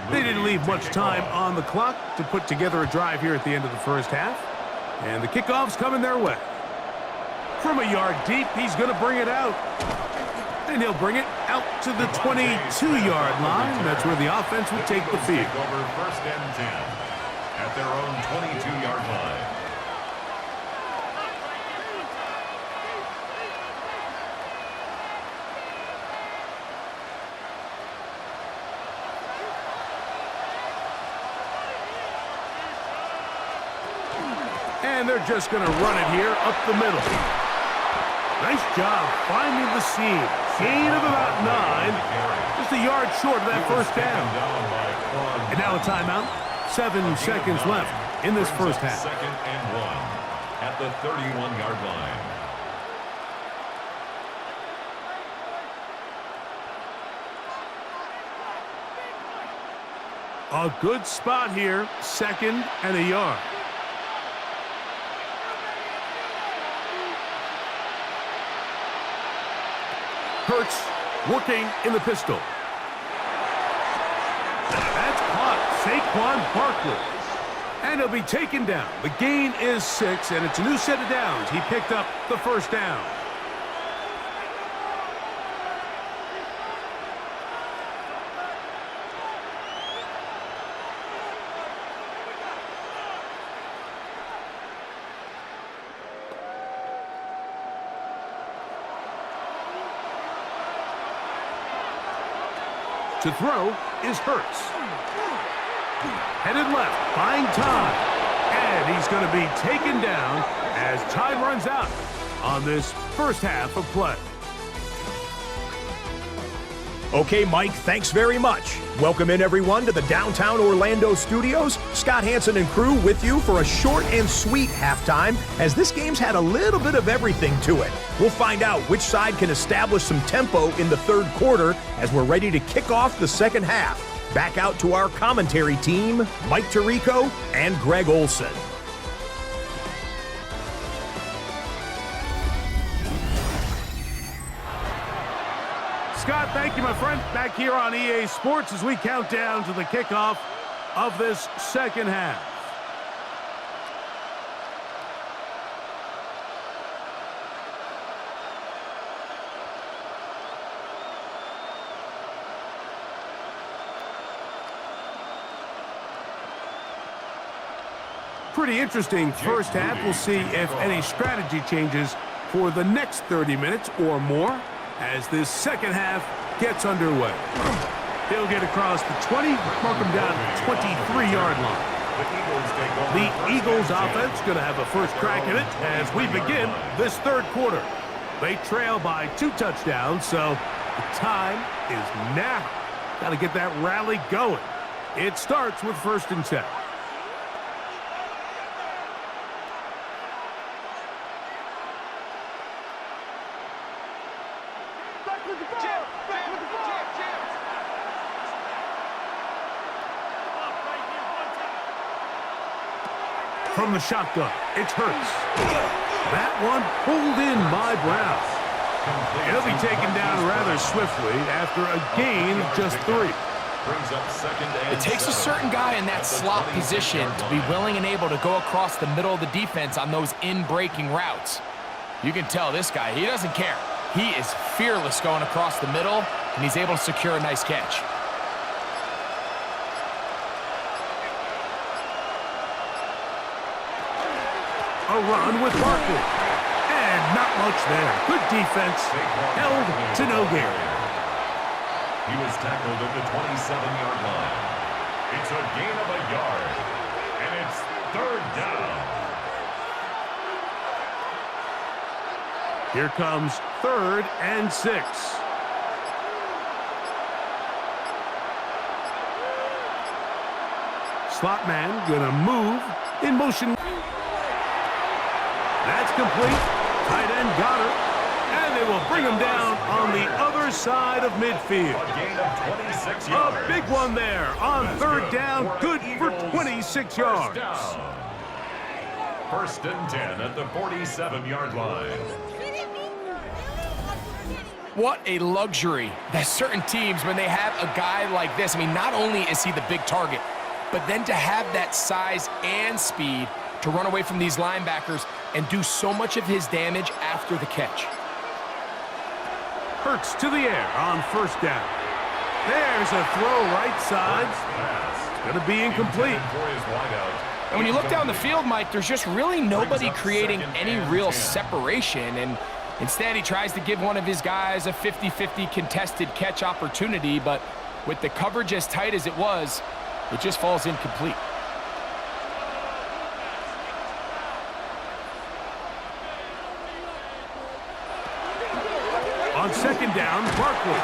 They didn't leave much time on the clock to put together a drive here at the end of the first half. And the kickoff's coming their way. From a yard deep, he's going to bring it out. And he'll bring it out to the 22-yard line. That's where the offense will take the field. Over first and 10 at their own 22-yard line. And they're just going to run it here up the middle. Nice job finding the seam. Gain of about 9. Just a yard short of that first down. And now a timeout. 7 seconds left in this first half. Second and 1 at the 31-yard line. A good spot here. 2nd and a yard. Hurts working in the pistol. That's caught. Saquon Barkley. And he'll be taken down. The gain is 6, and it's a new set of downs. He picked up the first down. To throw is Hurts. Headed left, buying time. And he's going to be taken down as time runs out on this first half of play. Okay, Mike, thanks very much. Welcome in, everyone, to the downtown Orlando studios. Scott Hansen and crew with you for a short and sweet halftime, as this game's had a little bit of everything to it. We'll find out which side can establish some tempo in the third quarter as we're ready to kick off the second half. Back out to our commentary team, Mike Tirico and Greg Olson. Scott, thank you, my friend. Back here on EA Sports as we count down to the kickoff of this second half. Pretty interesting first half. We'll see if any strategy changes for the next 30 minutes or more as this second half gets underway. He'll get across the 20, mark him down at the 23-yard line. The Eagles offense going to have a first crack at it as we begin this third quarter. They trail by 2 touchdowns, so the time is now. Got to get that rally going. It starts with 1st and 10. From the shotgun, it's Hurts. That one pulled in by Brown. He'll be taken down rather swiftly after a gain of just 3. It takes a certain guy in that slot position to be willing and able to go across the middle of the defense on those in-breaking routes. You can tell this guy, he doesn't care. He is fearless going across the middle, and he's able to secure a nice catch. A run with Barkley. And not much there. Good defense. Held to no gain. He was tackled at the 27-yard line. It's a gain of a yard, and it's third down. Here comes 3rd and 6. Slot man gonna move in motion. That's complete. Tight end got her. And they will bring him down on the other side of midfield. A gain of 26 yards. A big one there on 3rd down. Good for 26 yards. First and 10 at the 47-yard line. What a luxury that certain teams, when they have a guy like this, I mean, not only is he the big target, but then to have that size and speed to run away from these linebackers and do so much of his damage after the catch. Hurts to the air on 1st down. There's a throw right side. It's going to be incomplete. And when you look down the field, Mike, there's just really nobody creating any real separation. And instead, he tries to give one of his guys a 50-50 contested catch opportunity. But with the coverage as tight as it was, it just falls incomplete. On 2nd down, Barkley.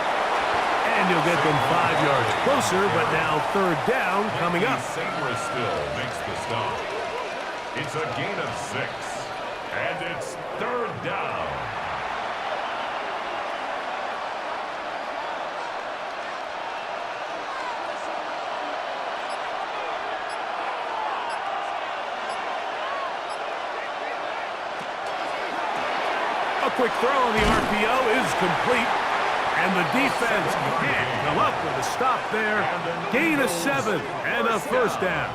And he'll get them 5 yards closer, but now 3rd down coming up. Sanger still makes the stop. It's a gain of 6, and it's 3rd down. A quick throw on the RPO is complete. And the defense can't come up with a stop there. Gain of 7 and a 1st down.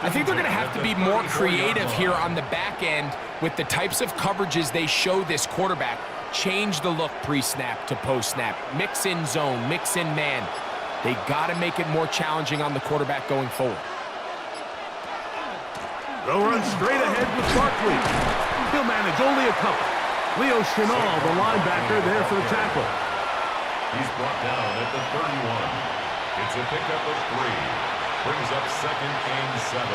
I think they're going to have to be more creative here on the back end with the types of coverages they show this quarterback. Change the look pre-snap to post-snap. Mix in zone, mix in man. They got to make it more challenging on the quarterback going forward. They'll run straight ahead with Barkley. He'll manage only a couple. Leo Chenal, the linebacker, there for the tackle. He's brought down at the 31. It's a pickup of 3. Brings up 2nd and 7.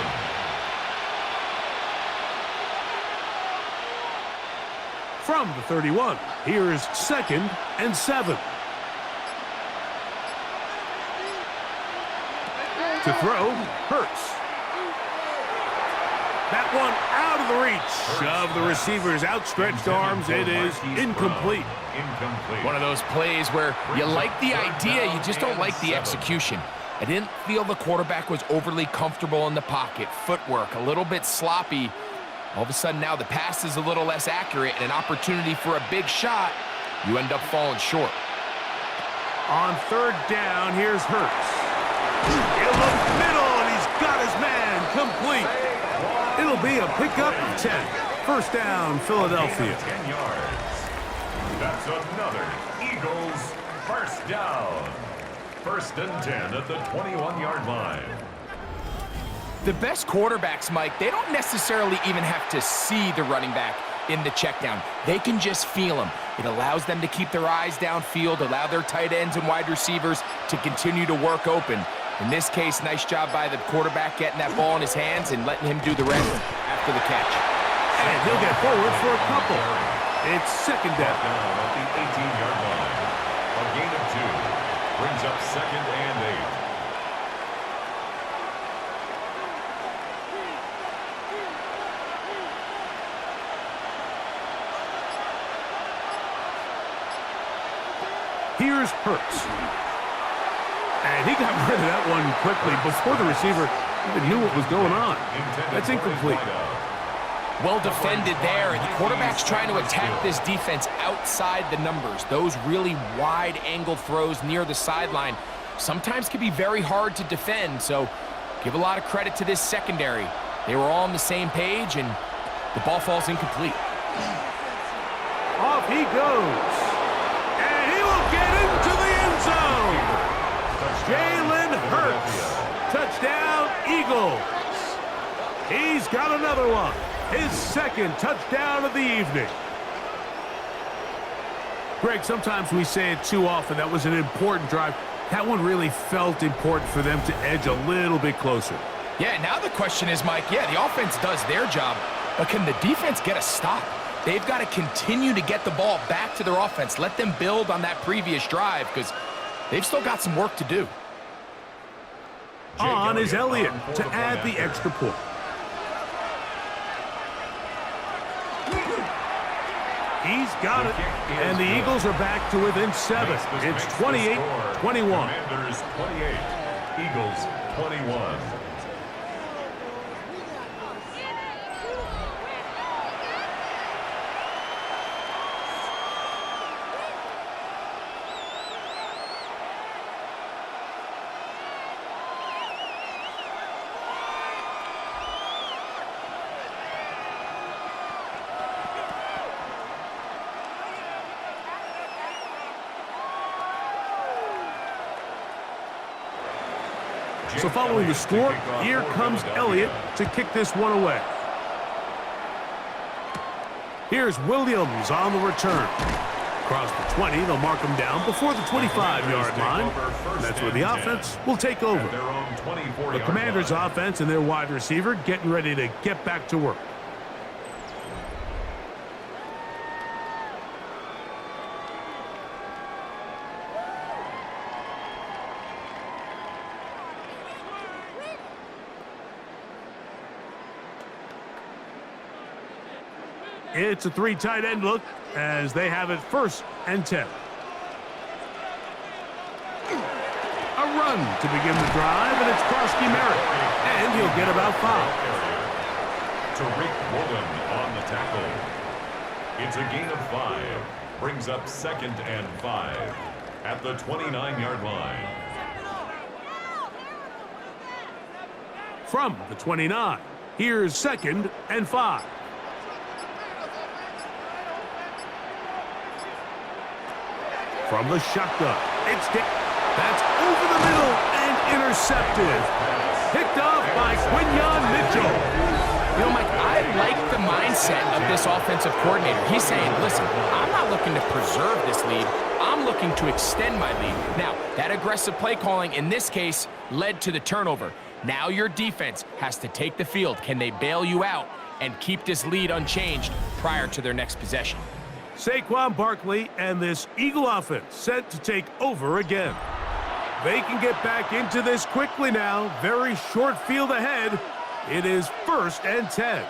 From the 31, here's 2nd and 7. To throw, Hurts. That one out of the reach of the receiver's outstretched arms. It is incomplete. One of those plays where you like the idea, you just don't like the execution. I didn't feel the quarterback was overly comfortable in the pocket. Footwork a little bit sloppy. All of a sudden now the pass is a little less accurate and an opportunity for a big shot. You end up falling short. On 3rd down, here's Hurts. In the middle, and he's got his man complete. It'll be a pickup of 10. 1st down, Philadelphia. 10 yards. That's another Eagles 1st down. 1st and 10 at the 21-yard line. The best quarterbacks, Mike, they don't necessarily even have to see the running back in the check down. They can just feel him. It allows them to keep their eyes downfield, allow their tight ends and wide receivers to continue to work open. In this case, nice job by the quarterback getting that ball in his hands and letting him do the rest after the catch. And he'll get forward for a couple. It's 2nd down. At the 18-yard line. A gain of 2. Brings up 2nd and 8. Here's Hurts. And he got rid of that one quickly before the receiver even knew what was going on. That's incomplete. Well defended there, and the quarterback's trying to attack this defense outside the numbers. Those really wide angle throws near the sideline sometimes can be very hard to defend, so give a lot of credit to this secondary. They were all on the same page, and the ball falls incomplete. Off off he goes. And he will get into the end zone. Jalen Hurts. Touchdown, Eagles. He's got another one. His second touchdown of the evening. Greg, sometimes we say it too often. That was an important drive. That one really felt important for them to edge a little bit closer. Yeah, now the question is, Mike, yeah, the offense does their job, but can the defense get a stop? They've got to continue to get the ball back to their offense. Let them build on that previous drive because they've still got some work to do. On is Elliott to add the extra point. He's got it, and the Eagles are back to within 7. It's 28-21. Commanders 28, Eagles 21. So following the score, here comes Elliott to kick this one away. Here's Williams on the return. Across the 20, they'll mark him down before the 25-yard line. And that's where the offense will take over. The Commanders' offense and their wide receiver getting ready to get back to work. It's a 3 tight end look as they have it 1st and 10. A run to begin the drive, and it's Krosky Merritt. And he'll get about 5. Tariq Woolen on the tackle. It's a gain of 5. Brings up 2nd and 5 at the 29-yard line. From the 29, here's 2nd and 5. From the shotgun, it's that's over the middle and intercepted. Picked off by Quinyon Mitchell. You know, Mike, I like the mindset of this offensive coordinator. He's saying, listen, I'm not looking to preserve this lead. I'm looking to extend my lead. Now, that aggressive play calling in this case led to the turnover. Now your defense has to take the field. Can they bail you out and keep this lead unchanged prior to their next possession? Saquon Barkley and this Eagle offense set to take over again. They can get back into this quickly now. Very short field ahead. It is 1st and 10.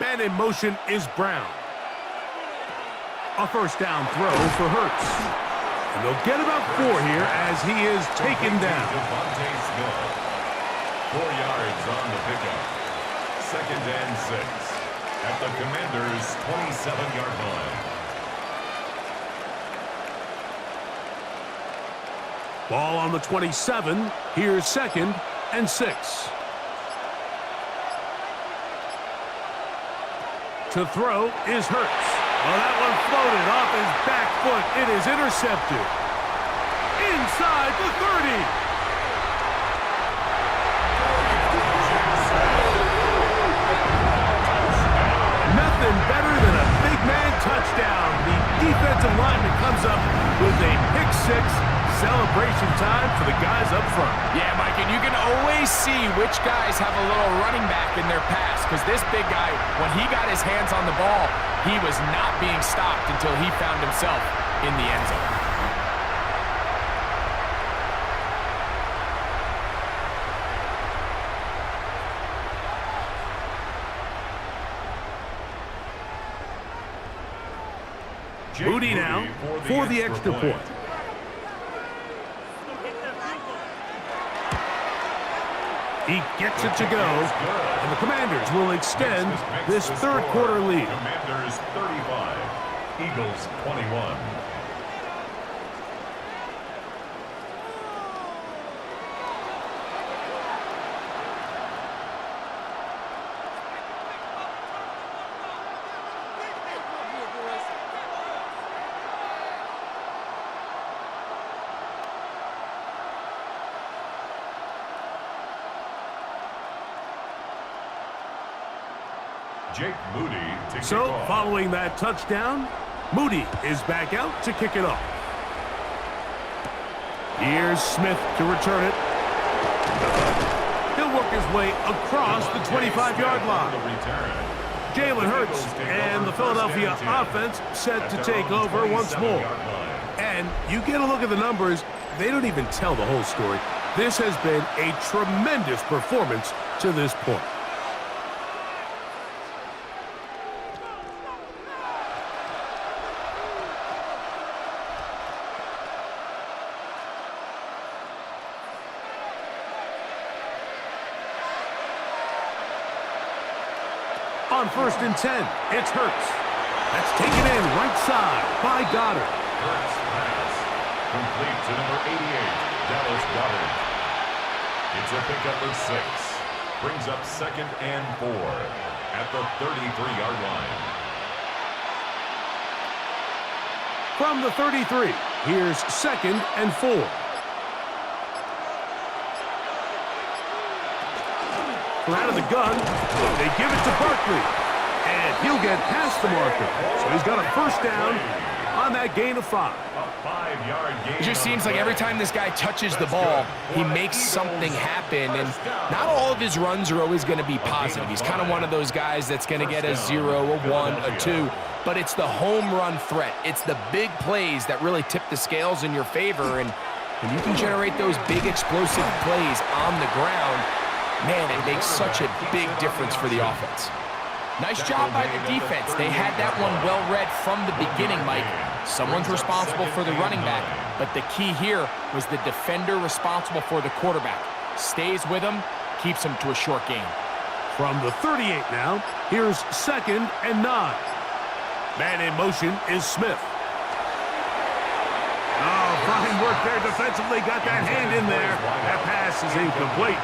Man in motion is Brown. A 1st down throw for Hurts. And they'll get about 4 here as he is taken down. 4 yards on the pickup. 2nd and 6 at the Commanders' 27-yard line. Ball on the 27. Here's 2nd and 6. To throw is Hurts. Well, that one floated off his back foot. It is intercepted. Inside the 30. Nothing better than a big man touchdown. The defensive lineman comes up with a pick 6. Celebration time for the guys up front. Yeah, Mike, and you can always see which guys have a little running back in their pass because this big guy, when he got his hands on the ball, he was not being stopped until he found himself in the end zone. Moody now for the extra point. He gets it to go, and the Commanders will extend this 3rd quarter lead. Commanders 35, Eagles 21. Jake Moody to kick So, off. following that touchdown, Moody is back out to kick it off. Here's Smith to return it. He'll work his way across the 25-yard line. Jalen Hurts and the Philadelphia offense set to take over once more. And you get a look at the numbers, they don't even tell the whole story. This has been a tremendous performance to this point. On 1st and 10, it's Hurts. That's taken in right side by Goddard. Hurts pass. Complete to number 88, Dallas Goddard. It's a pickup of 6. Brings up 2nd and 4 at the 33-yard line. From the 33, here's 2nd and 4. Out of the gun, they give it to Barkley, and he'll get past the marker. So he's got a first down on that gain of 5. A 5-yard gain. It just seems like every time this guy touches the ball, he makes something happen, and not all of his runs are always going to be positive. He's kind of one of those guys that's going to get a 0, a 1, a 2, but it's the home run threat. It's the big plays that really tip the scales in your favor, and when you can generate those big explosive plays on the ground, man, it makes such a big difference for the offense. Nice job by the defense. They had that one well read from the beginning, Mike. Someone's responsible for the running back, but the key here was the defender responsible for the quarterback. Stays with him, keeps him to a short gain. From the 38 now, here's 2nd and 9. Man in motion is Smith. Oh, fine work there defensively. Got that hand in there. That pass is incomplete.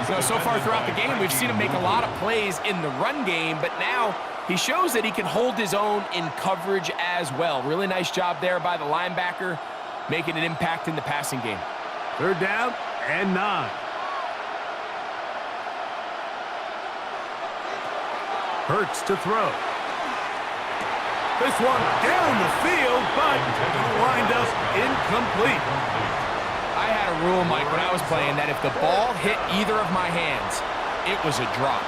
So far throughout the game, we've seen him make a lot of plays in the run game, but now he shows that he can hold his own in coverage as well. Really nice job there by the linebacker, making an impact in the passing game. 3rd down and 9. Hurts to throw. This one down the field, but lined up incomplete. I had a rule, Mike, when I was playing that if the ball hit either of my hands, it was a drop.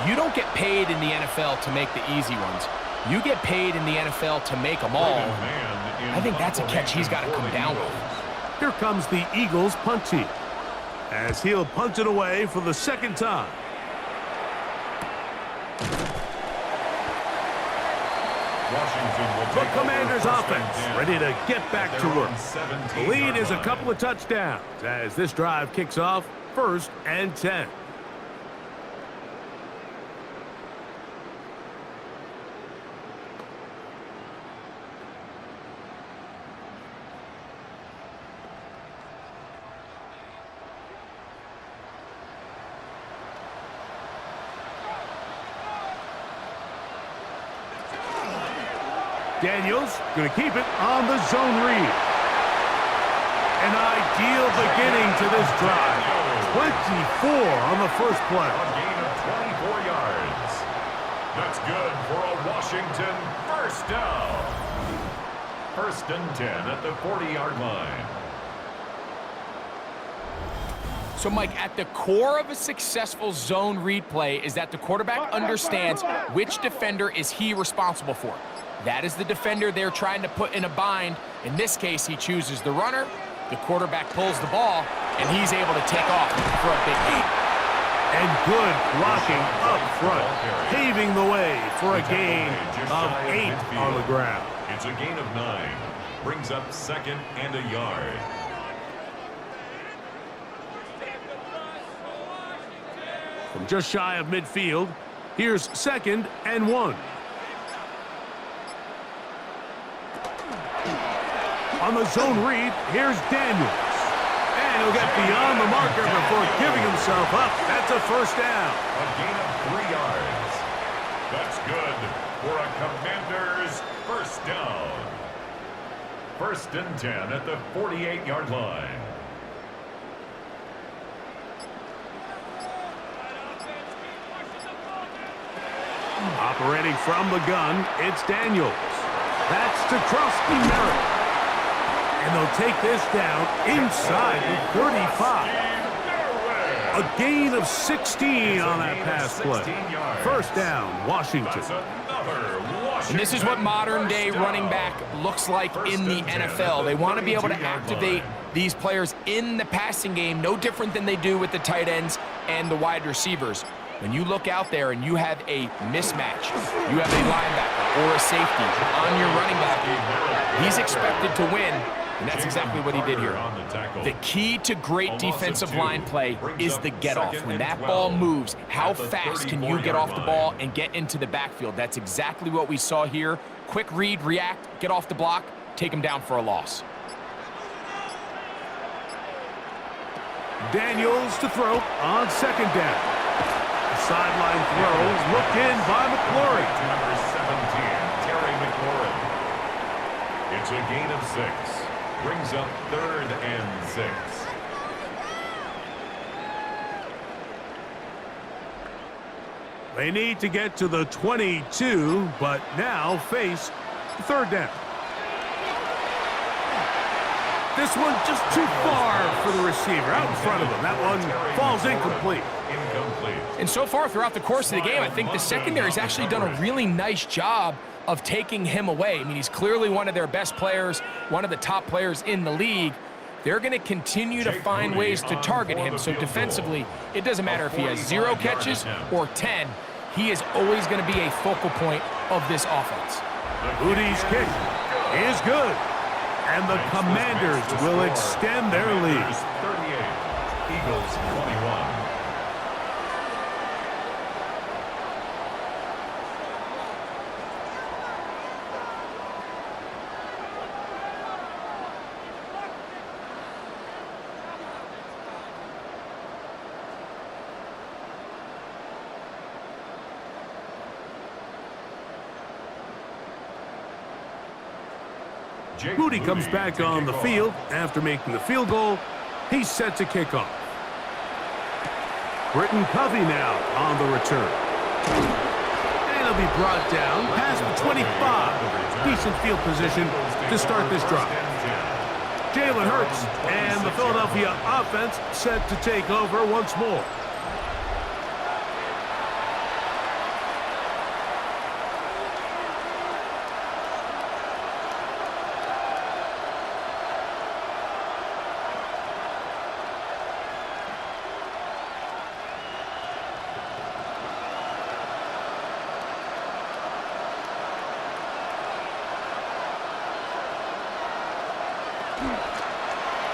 You don't get paid in the NFL to make the easy ones. You get paid in the NFL to make them all. I think that's a catch he's got to come down with. Here comes the Eagles punt team, as he'll punt it away for the 2nd time. The Commanders' offense ready to get back to work. The lead is a couple of touchdowns as this drive kicks off 1st and 10. Daniels going to keep it on the zone read. An ideal beginning to this drive. 24 on the first play. A gain of 24 yards. That's good for a Washington first down. 1st and 10 at the 40-yard line. So, Mike, at the core of a successful zone read play is that the quarterback understands which defender is he responsible for. That is the defender they're trying to put in a bind. In this case, he chooses the runner. The quarterback pulls the ball, and he's able to take off for a big gain. And good blocking up front, paving the way for a gain of 8 on the ground. It's a gain of 9. Brings up 2nd and a yard. From just shy of midfield, here's 2nd and 1. On the zone read, here's Daniels. And he'll get beyond the marker before giving himself up. That's a first down. A gain of 3 yards. That's good for a Commanders first down. 1st and 10 at the 48-yard line. Operating from the gun, it's Daniels. That's to Krusty Merritt. And they'll take this down inside the 35. A gain of 16 on that pass play. First down, Washington. And this is what modern-day running back looks like in the NFL. They want to be able to activate these players in the passing game, no different than they do with the tight ends and the wide receivers. When you look out there and you have a mismatch, you have a linebacker or a safety on your running back, he's expected to win, and that's exactly what he did here. The key to great defensive line play is the get-off. When that ball moves, how fast can you get off the ball and get into the backfield? That's exactly what we saw here. Quick read, react, get off the block, take him down for a loss. Daniels to throw on second down. Sideline throw, looked in by McLaurin. To number 17, Terry McLaurin. It's a gain of 6. Brings up 3rd and 6. They need to get to the 22, but now face third down. This one just too far for the receiver, out in front of him. That one falls incomplete. And so far throughout the course of the game, I think the secondary's actually done a really nice job of taking him away. I mean, he's clearly one of their best players, one of the top players in the league. They're going to continue to find ways to target him. So defensively, it doesn't matter if he has 0 catches or 10. He is always going to be a focal point of this offense. Moody's kick is good. And the Commanders will extend their lead. 38, Eagles 21. Moody comes back on the field after making the field goal. He's set to kick off. Britton Covey now on the return. And he'll be brought down past the 25. Decent field position to start this drive. Jalen Hurts and the Philadelphia offense set to take over once more.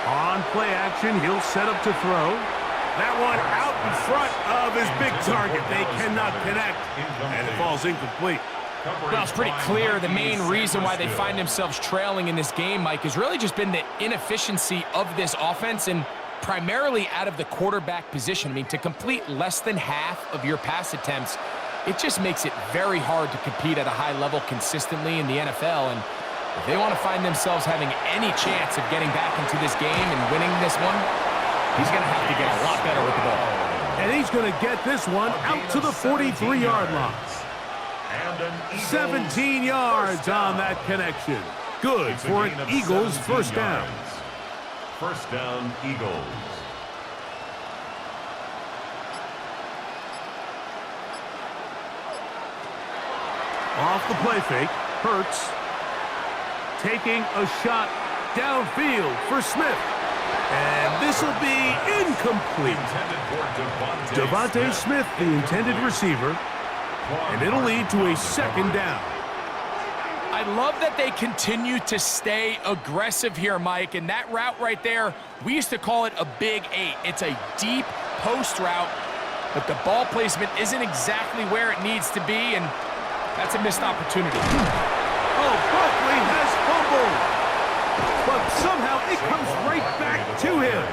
On play action, he'll set up to throw. That one out in front of his big target. They cannot connect, and it falls incomplete. Well, it's pretty clear the main reason why they find themselves trailing in this game, Mike, has really just been the inefficiency of this offense and primarily out of the quarterback position. I mean, to complete less than half of your pass attempts, it just makes it very hard to compete at a high level consistently in the NFL. And if they want to find themselves having any chance of getting back into this game and winning this one, he's going to have to get a lot better with the ball. And he's going to get this one out to the 43-yard line. 17 yards on that connection. Good for an Eagles first down. First down, Eagles. Off the play fake, Hurts taking a shot downfield for Smith. And this will be incomplete. Devontae Smith, the intended receiver, and it'll lead to a second down. I love that they continue to stay aggressive here, Mike, and that route right there, we used to call it a big 8. It's a deep post route, but the ball placement isn't exactly where it needs to be, and that's a missed opportunity. Oh, Buckley has fumbled, but somehow it comes right back to him.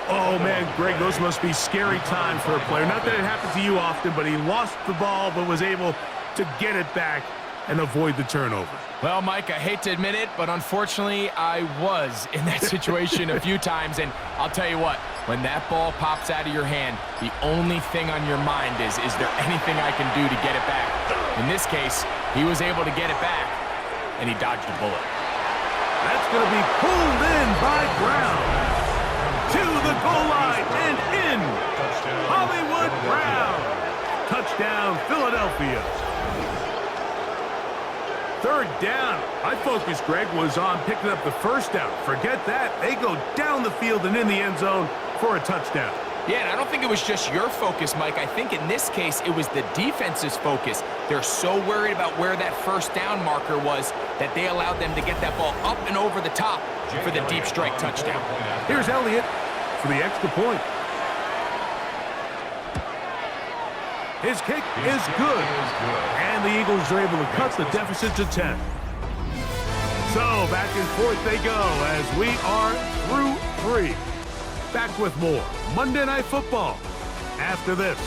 Oh, man, Greg, those must be scary times for a player. Not that it happens to you often, but he lost the ball but was able to get it back and avoid the turnover. Well, Mike, I hate to admit it, but unfortunately, I was in that situation a few times, and I'll tell you what, When that ball pops out of your hand, the only thing on your mind is there anything I can do to get it back? In this case, he was able to get it back, and he dodged a bullet. That's going to be pulled in by Brown. To the goal line and in. Hollywood Brown. Touchdown, Philadelphia. Third down. My focus, Greg, was on picking up the first down. Forget that. They go down the field and in the end zone for a touchdown. Yeah, and I don't think it was just your focus, Mike. I think in this case, it was the defense's focus. They're so worried about where that first down marker was that they allowed them to get that ball up and over the top for the deep strike touchdown. Here's Elliott for the extra point. His kick is good. And the Eagles are able to cut the deficit to 10. So back and forth they go as we are through 3. Back with more Monday Night Football after this.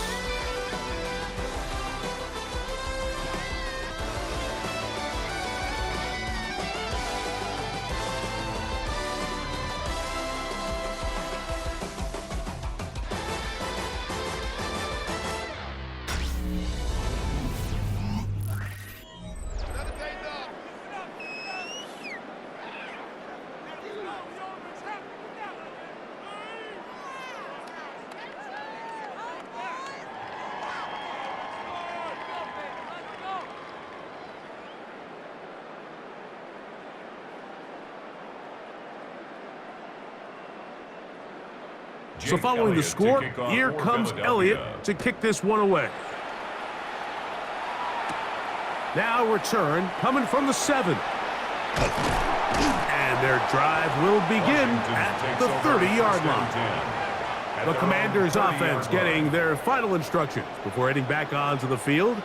So following the score, here comes Elliott to kick this one away. Now return coming from the 7. And their drive will begin at the 30-yard line. The Commanders' offense getting their final instructions before heading back onto the field.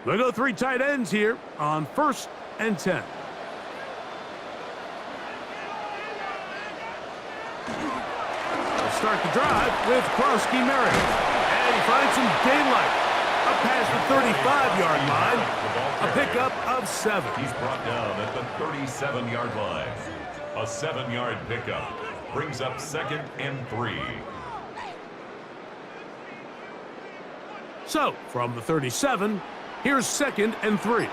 They go 3 tight ends here on 1st and 10. They'll start the drive with Krosky Merritt. And he finds some daylight. Up past the 35-yard line. A pickup of 7. He's brought down at the 37-yard line. A 7-yard pickup brings up 2nd and 3. So, from the 37, here's 2nd and 3.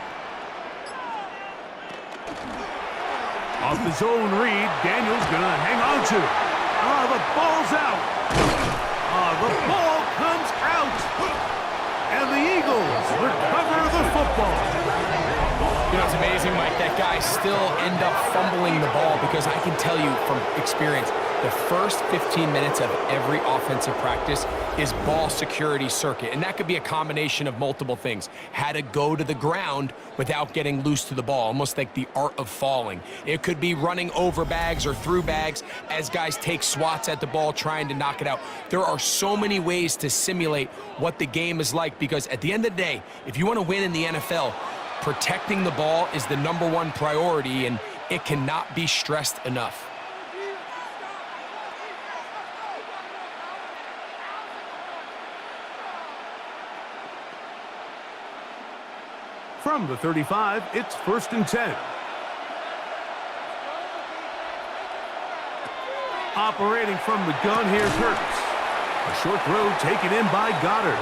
Off the zone read, Daniel's gonna hang on to it. Oh, the ball's out. Oh, the ball comes out. And the Eagles recover the football. You know, it's amazing, Mike, that guys still end up fumbling the ball because I can tell you from experience, the first 15 minutes of every offensive practice is ball security circuit. And that could be a combination of multiple things. How to go to the ground without getting loose to the ball, almost like the art of falling. It could be running over bags or through bags as guys take swats at the ball trying to knock it out. There are so many ways to simulate what the game is like because at the end of the day, if you want to win in the NFL, protecting the ball is the #1 priority and it cannot be stressed enough. From the 35, it's 1st and 10. Operating from the gun, here's Hurts. A short throw taken in by Goddard.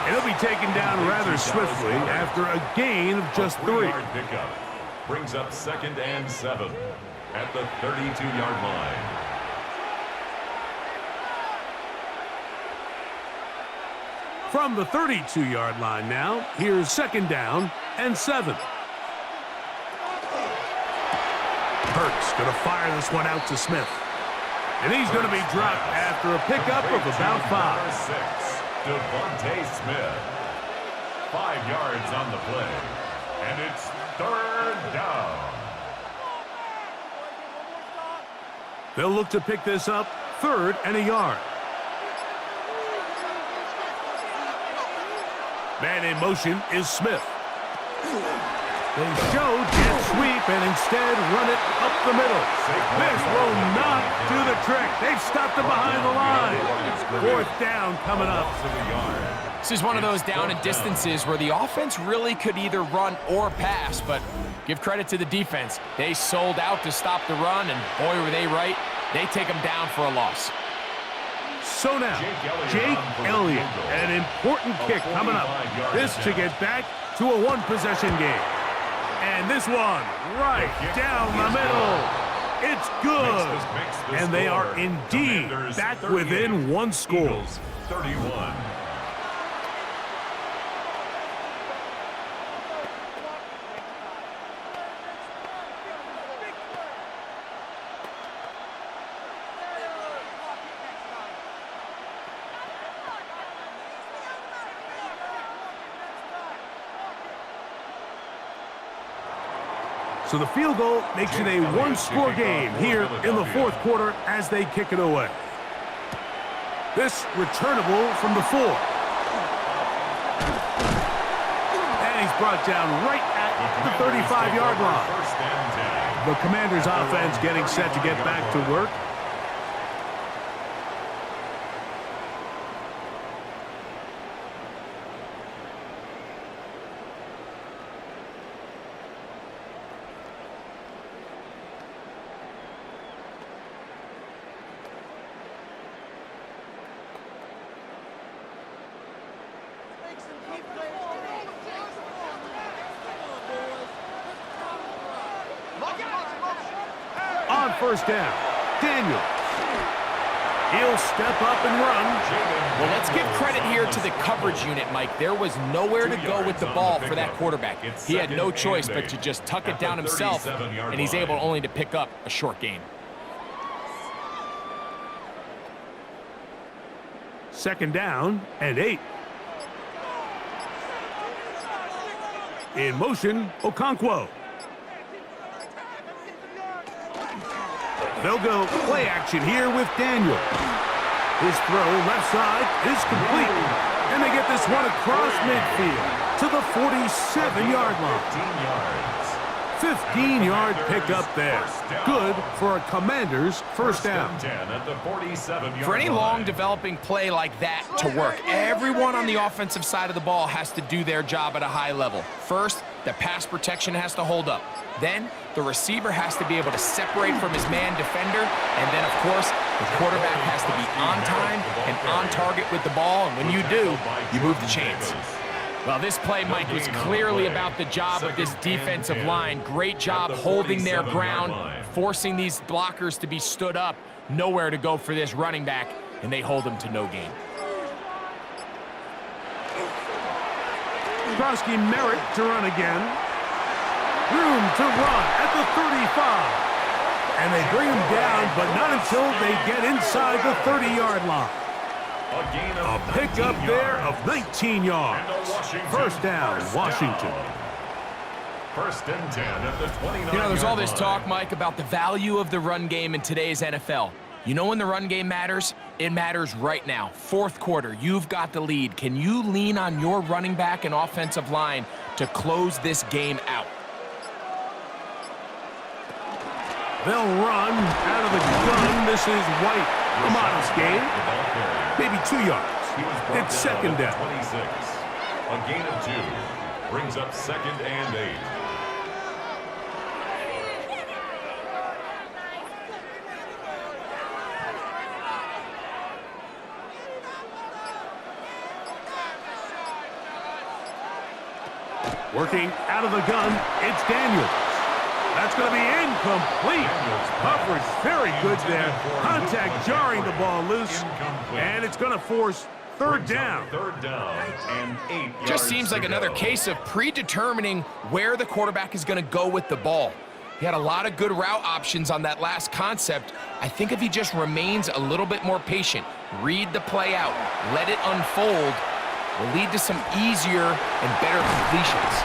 And he'll be taken down rather swiftly after a gain of just 3. 3-yard pickup brings up 2nd and 7 at the 32-yard line. From the 32-yard line now, here's 2nd down and 7. Hurts going to fire this one out to Smith. And he's going to be dropped after a pickup of about 5. Number 6, Devontae Smith. 5 yards on the play. And it's 3rd down. They'll look to pick this up 3rd and a yard. Man in motion is Smith. They show jet sweep and instead run it up the middle. This will not do the trick. They've stopped it behind the line. Fourth down coming up. This is one of those down and distances where the offense really could either run or pass, but give credit to the defense. They sold out to stop the run, and boy, were they right. They take them down for a loss. So now, Jake Elliott, an important kick coming up. This to get back to a one-possession game. And this one, right down the middle. It's good. And they are indeed back within one score. 31. So the field goal makes it a one-score game here in the fourth quarter as they kick it away. This returnable from the 4. And he's brought down right at the 35-yard line. The Commanders' offense getting set to get back to work. On first down, Daniels. He'll step up and run. Well, let's give credit here to the coverage unit, Mike. There was nowhere to go with the ball for that quarterback. He had no choice but to just tuck it down himself, and he's able only to pick up a short gain. Second down and 8. In motion, Okonkwo. They'll go play action here with Daniel. His throw left side is complete. And they get this one across midfield to the 47-yard line. 15-yard pickup there. Good for a Commander's first down. For any long developing play like that to work, everyone on the offensive side of the ball has to do their job at a high level. First, the pass protection has to hold up. Then, the receiver has to be able to separate from his man defender. And then, of course, the quarterback has to be on time and on target with the ball. And when you do, you move the chains. Well, this play, Mike, was clearly about the job of this defensive line. Great job holding their ground, forcing these blockers to be stood up. Nowhere to go for this running back, and they hold him to no gain. Krosky Merritt to run again. Room to run at the 35. And they bring him down, but not until they get inside the 30-yard line. A pickup there of 19 yards. First down, Washington. First and 10 at the 29. You know, there's all this talk, Mike, about the value of the run game in today's NFL. You know when the run game matters? It matters right now. Fourth quarter, you've got the lead. Can you lean on your running back and offensive line to close this game out? They'll run out of the gun. This is White. A modest gain. Maybe 2 yards. It's second down. 26. A gain of 2. Brings up second and 8. Working out of the gun, it's Daniels. That's going to be incomplete. Coverage very good there. Contact jarring the ball loose. And it's going to force third down. Third down and 8 yards. Just seems like another case of predetermining where the quarterback is going to go with the ball. He had a lot of good route options on that last concept. I think if he just remains a little bit more patient, read the play out, let it unfold, will lead to some easier and better completions.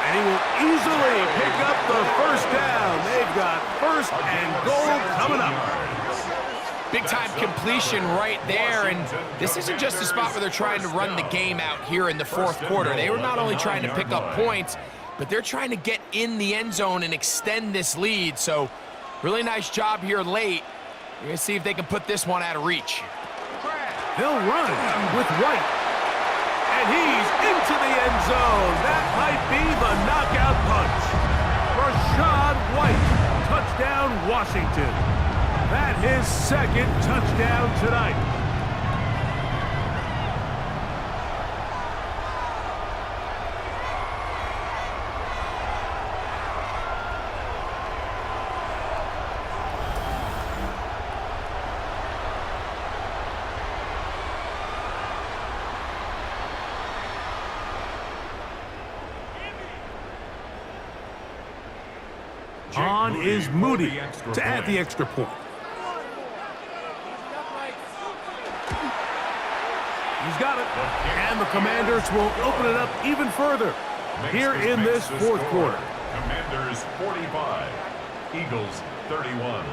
And he will easily pick up the first down. They've got first and goal coming up. Big-time completion right there, and this isn't just a spot where they're trying to run the game out here in the fourth quarter. They were not only trying to pick up points, but they're trying to get in the end zone and extend this lead. So really nice job here late. We're going to see if they can put this one out of reach. He'll run with White. And he's into the end zone. That might be the knockout punch. Rashad White, touchdown Washington. That his second touchdown tonight. On is Moody to add the extra point. He's got it. And the Commanders will open it up even further here in this fourth quarter. Commanders 45, Eagles 31.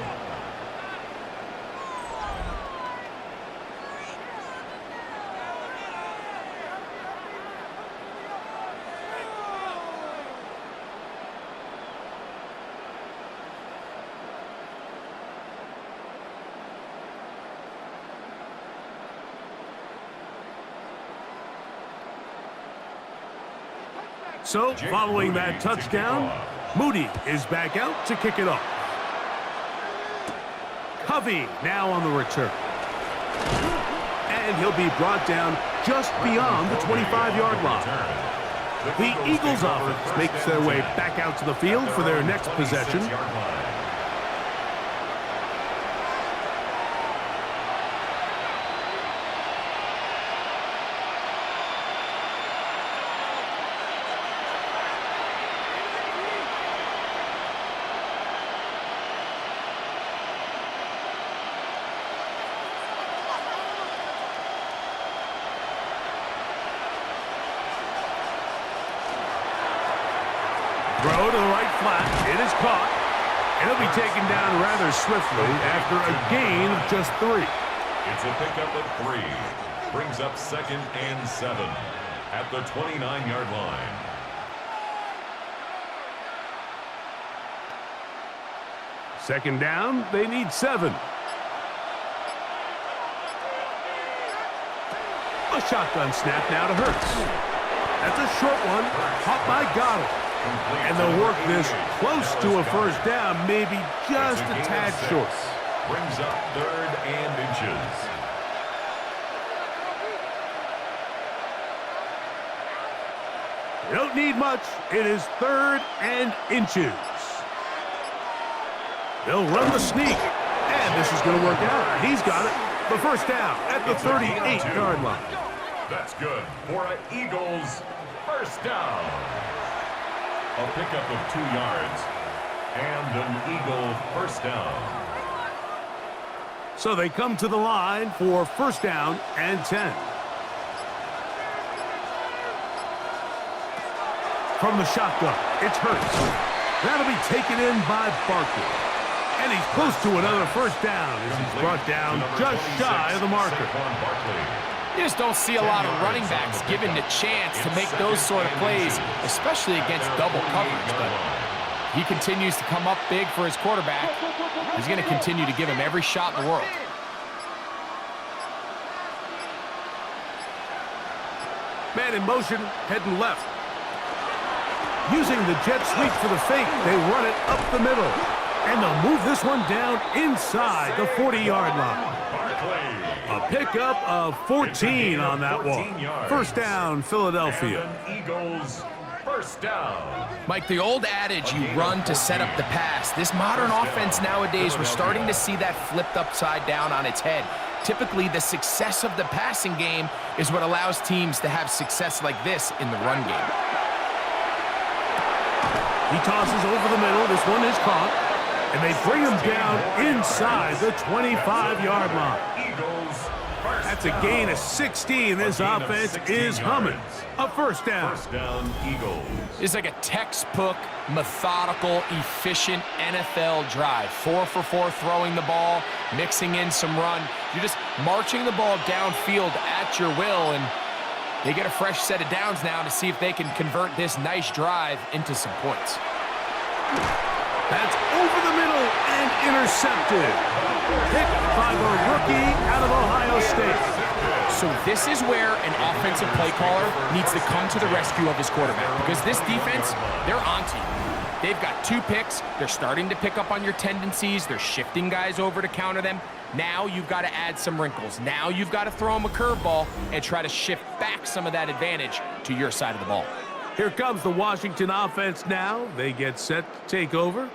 So, following that touchdown, Moody is back out to kick it off. Covey now on the return. And he'll be brought down just beyond the 25-yard line. The Eagles offense makes their way back out to the field for their next possession. Throw to the right flat. It is caught. And it'll be taken down rather swiftly after a gain of just 3. It's a pickup of 3. Brings up 2nd and 7 at the 29-yard line. Second down, they need 7. A shotgun snap now to Hurts. That's a short one, caught by Goddard. And they'll work this close to a first down, maybe just a tad short. Brings up 3rd and inches. You don't need much. It is 3rd and inches. They'll run the sneak. And this is going to work out. He's got it. The first down at the 38-yard line. That's good for an Eagles first down. A pickup of 2 yards and an Eagle first down. So they come to the line for first down and 10. From the shotgun, it's Hurts. That'll be taken in by Barkley. And he's close to another first down as he's brought down just shy of the marker. You just don't see a lot of running backs given the chance to make those sort of plays, especially against double coverage. But he continues to come up big for his quarterback. He's going to continue to give him every shot in the world. Man in motion, heading left. Using the jet sweep for the fake, they run it up the middle. And they'll move this one down inside the 40-yard line. A pickup of 14 on that one. First down, Philadelphia. Eagles first down. Mike, the old adage, you run to set up the pass. This modern offense nowadays, we're starting to see that flipped upside down on its head. Typically, the success of the passing game is what allows teams to have success like this in the run game. He tosses over the middle. This one is caught. And they bring him down inside the 25-yard line. That's a gain of 16. This offense is humming. A first down. First down, Eagles. It's like a textbook, methodical, efficient NFL drive. 4 for 4 throwing the ball, mixing in some run. You're just marching the ball downfield at your will, and They get a fresh set of downs now to see if they can convert this nice drive into some points. That's over the middle and intercepted. Picked by the rookie out of Ohio State. So this is where an offensive play caller needs to come to the rescue of his quarterback, because this defense, they're onto you. They've got 2 picks. They're starting to pick up on your tendencies. They're shifting guys over to counter them. Now you've got to add some wrinkles. Now you've got to throw them a curveball and try to shift back some of that advantage to your side of the ball. Here comes the Washington offense now. They get set to take over.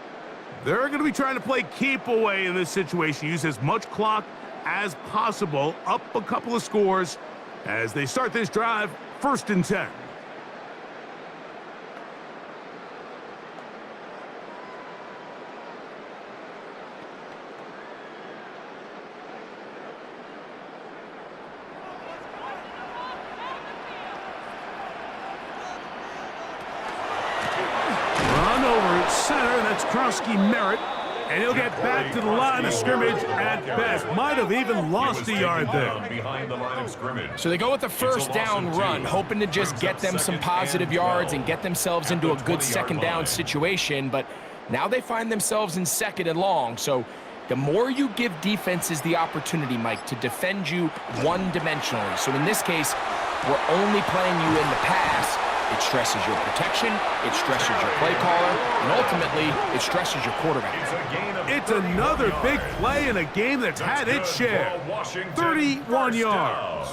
They're going to be trying to play keep away in this situation. Use as much clock as possible. Up a couple of scores as they start this drive. 1st and 10. Center, that's Krosky Merritt, and he'll get back to the line of scrimmage at best. Might have even lost a yard there. Behind the line of scrimmage. So they go with the first down run, hoping to just get them some positive yards and get themselves into a good second down situation, but now they find themselves in 2nd and long. So the more you give defenses the opportunity, Mike, to defend you one-dimensionally. So in this case, we're only playing you in the pass. It stresses your protection, it stresses your play caller, and ultimately, it stresses your quarterback. It's another big play in a game that's had its share. 31 yards.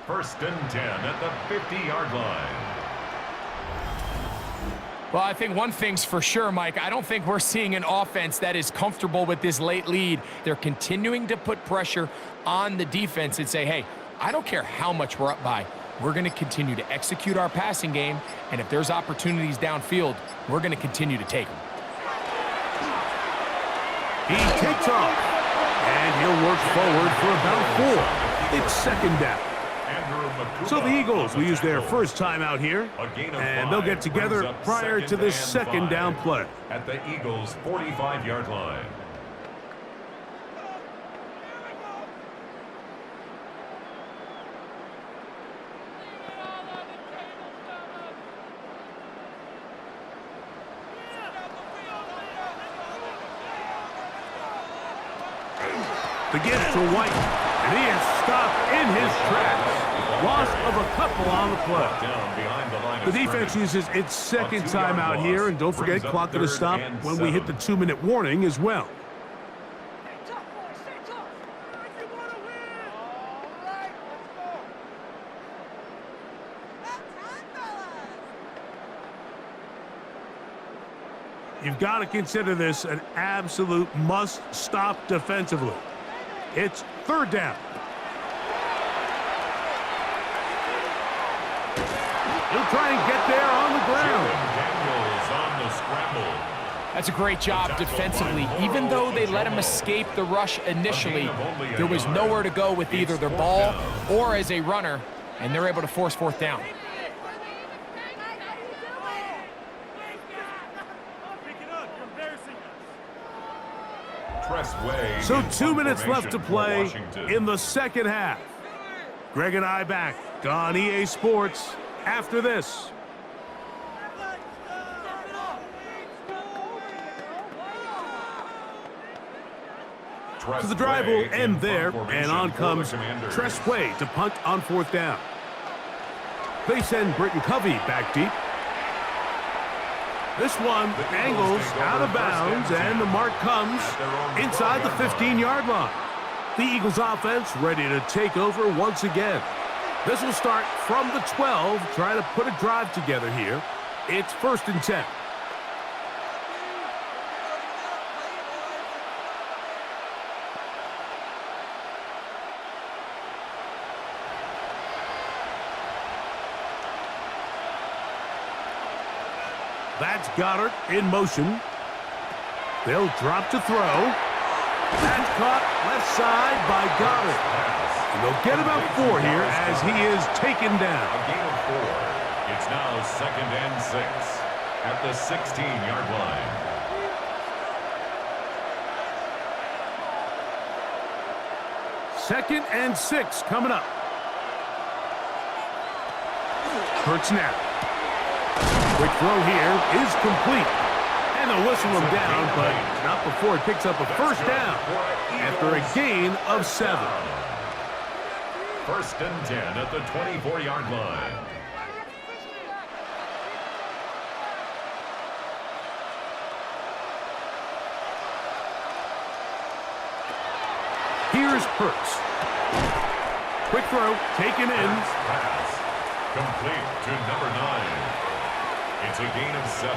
1st and 10 at the 50-yard line. Well, I think one thing's for sure, Mike. I don't think we're seeing an offense that is comfortable with this late lead. They're continuing to put pressure on the defense and say, hey, I don't care how much we're up by. We're going to continue to execute our passing game, and if there's opportunities downfield, we're going to continue to take them. He takes off, and he'll work forward for about 4. It's 2nd down. So the Eagles will use their first time out here, and they'll get together prior to this 2nd down play. At the Eagles' 45-yard line. The give to White, and he is stopped in his tracks. Loss of a couple on the play. The defense uses its 2nd time out here, and don't forget, clock going to stop when we hit the 2-minute warning as well. You've got to consider this an absolute must-stop defensively. It's 3rd down. He'll try and get there on the ground. Daniels on the scramble. That's a great job defensively. Even though they let him escape the rush initially, there was nowhere to go with either their ball or as a runner, and they're able to force 4th down. So 2 minutes left to play in the 2nd half. Greg and I back on EA Sports after this. So the drive will end there, and on comes Tressway to punt on 4th down. They send Britton Covey back deep. This one angles out of bounds, and the mark comes inside the 15-yard line. The Eagles offense ready to take over once again. This will start from the 12, trying to put a drive together here. It's 1st and 10. That's Goddard in motion. They'll drop to throw. That's caught left side by Goddard. And they'll get about 4 here as he is taken down. A gain of 4. It's now 2nd and 6 at the 16-yard line. Second and 6 coming up. Hurts now. Quick throw here is complete. And they'll whistle him down, but not before it picks up a first down after a gain of 7. First and 10 at the 24-yard line. Here's Hurts. Quick throw, taken in. Pass. Complete to number 9. It's a gain of 7.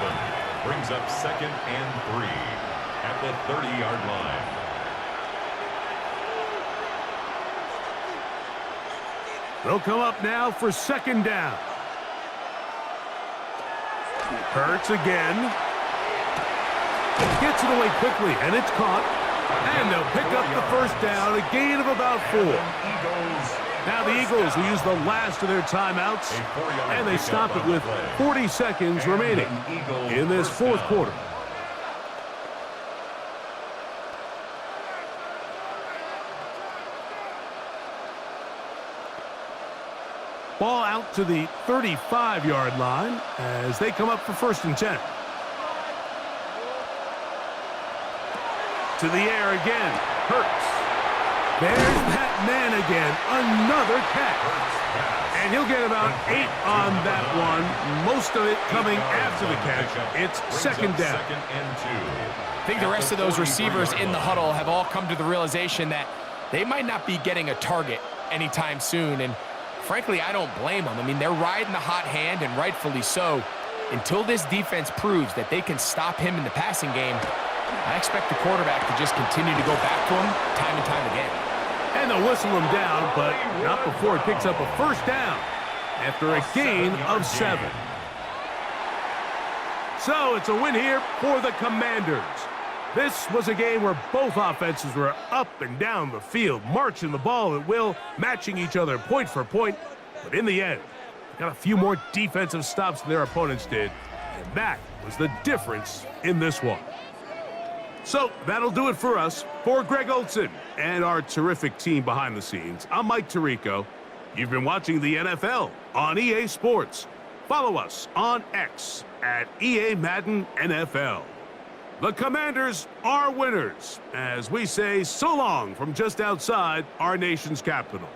Brings up 2nd and 3 at the 30-yard line. They'll come up now for 2nd down. Hurts again. Gets it away quickly, and it's caught. And they'll pick up the first down, a gain of about 4. Now the Eagles will use the last of their timeouts, and they stop it with 40 seconds remaining in this fourth quarter. Ball out to the 35-yard line as they come up for 1st and 10. To the air again. Hurts. There's that man again. Another catch. And he'll get about 8 on that one. Most of it coming after the catch. It's 2nd down. I think the rest of those receivers in the huddle have all come to the realization that they might not be getting a target anytime soon. And frankly, I don't blame them. I mean, they're riding the hot hand, and rightfully so. Until this defense proves that they can stop him in the passing game, I expect the quarterback to just continue to go back to him time and time again. And they'll whistle him down, but not before it picks up a first down after a gain of 7. So it's a win here for the Commanders. This was a game where both offenses were up and down the field, marching the ball at will, matching each other point for point. But in the end, they got a few more defensive stops than their opponents did, and that was the difference in this one. So that'll do it for us. For Greg Olson and our terrific team behind the scenes, I'm Mike Tirico. You've been watching the NFL on EA Sports. Follow us on X at EA Madden NFL. The Commanders are winners as we say so long from just outside our nation's capital.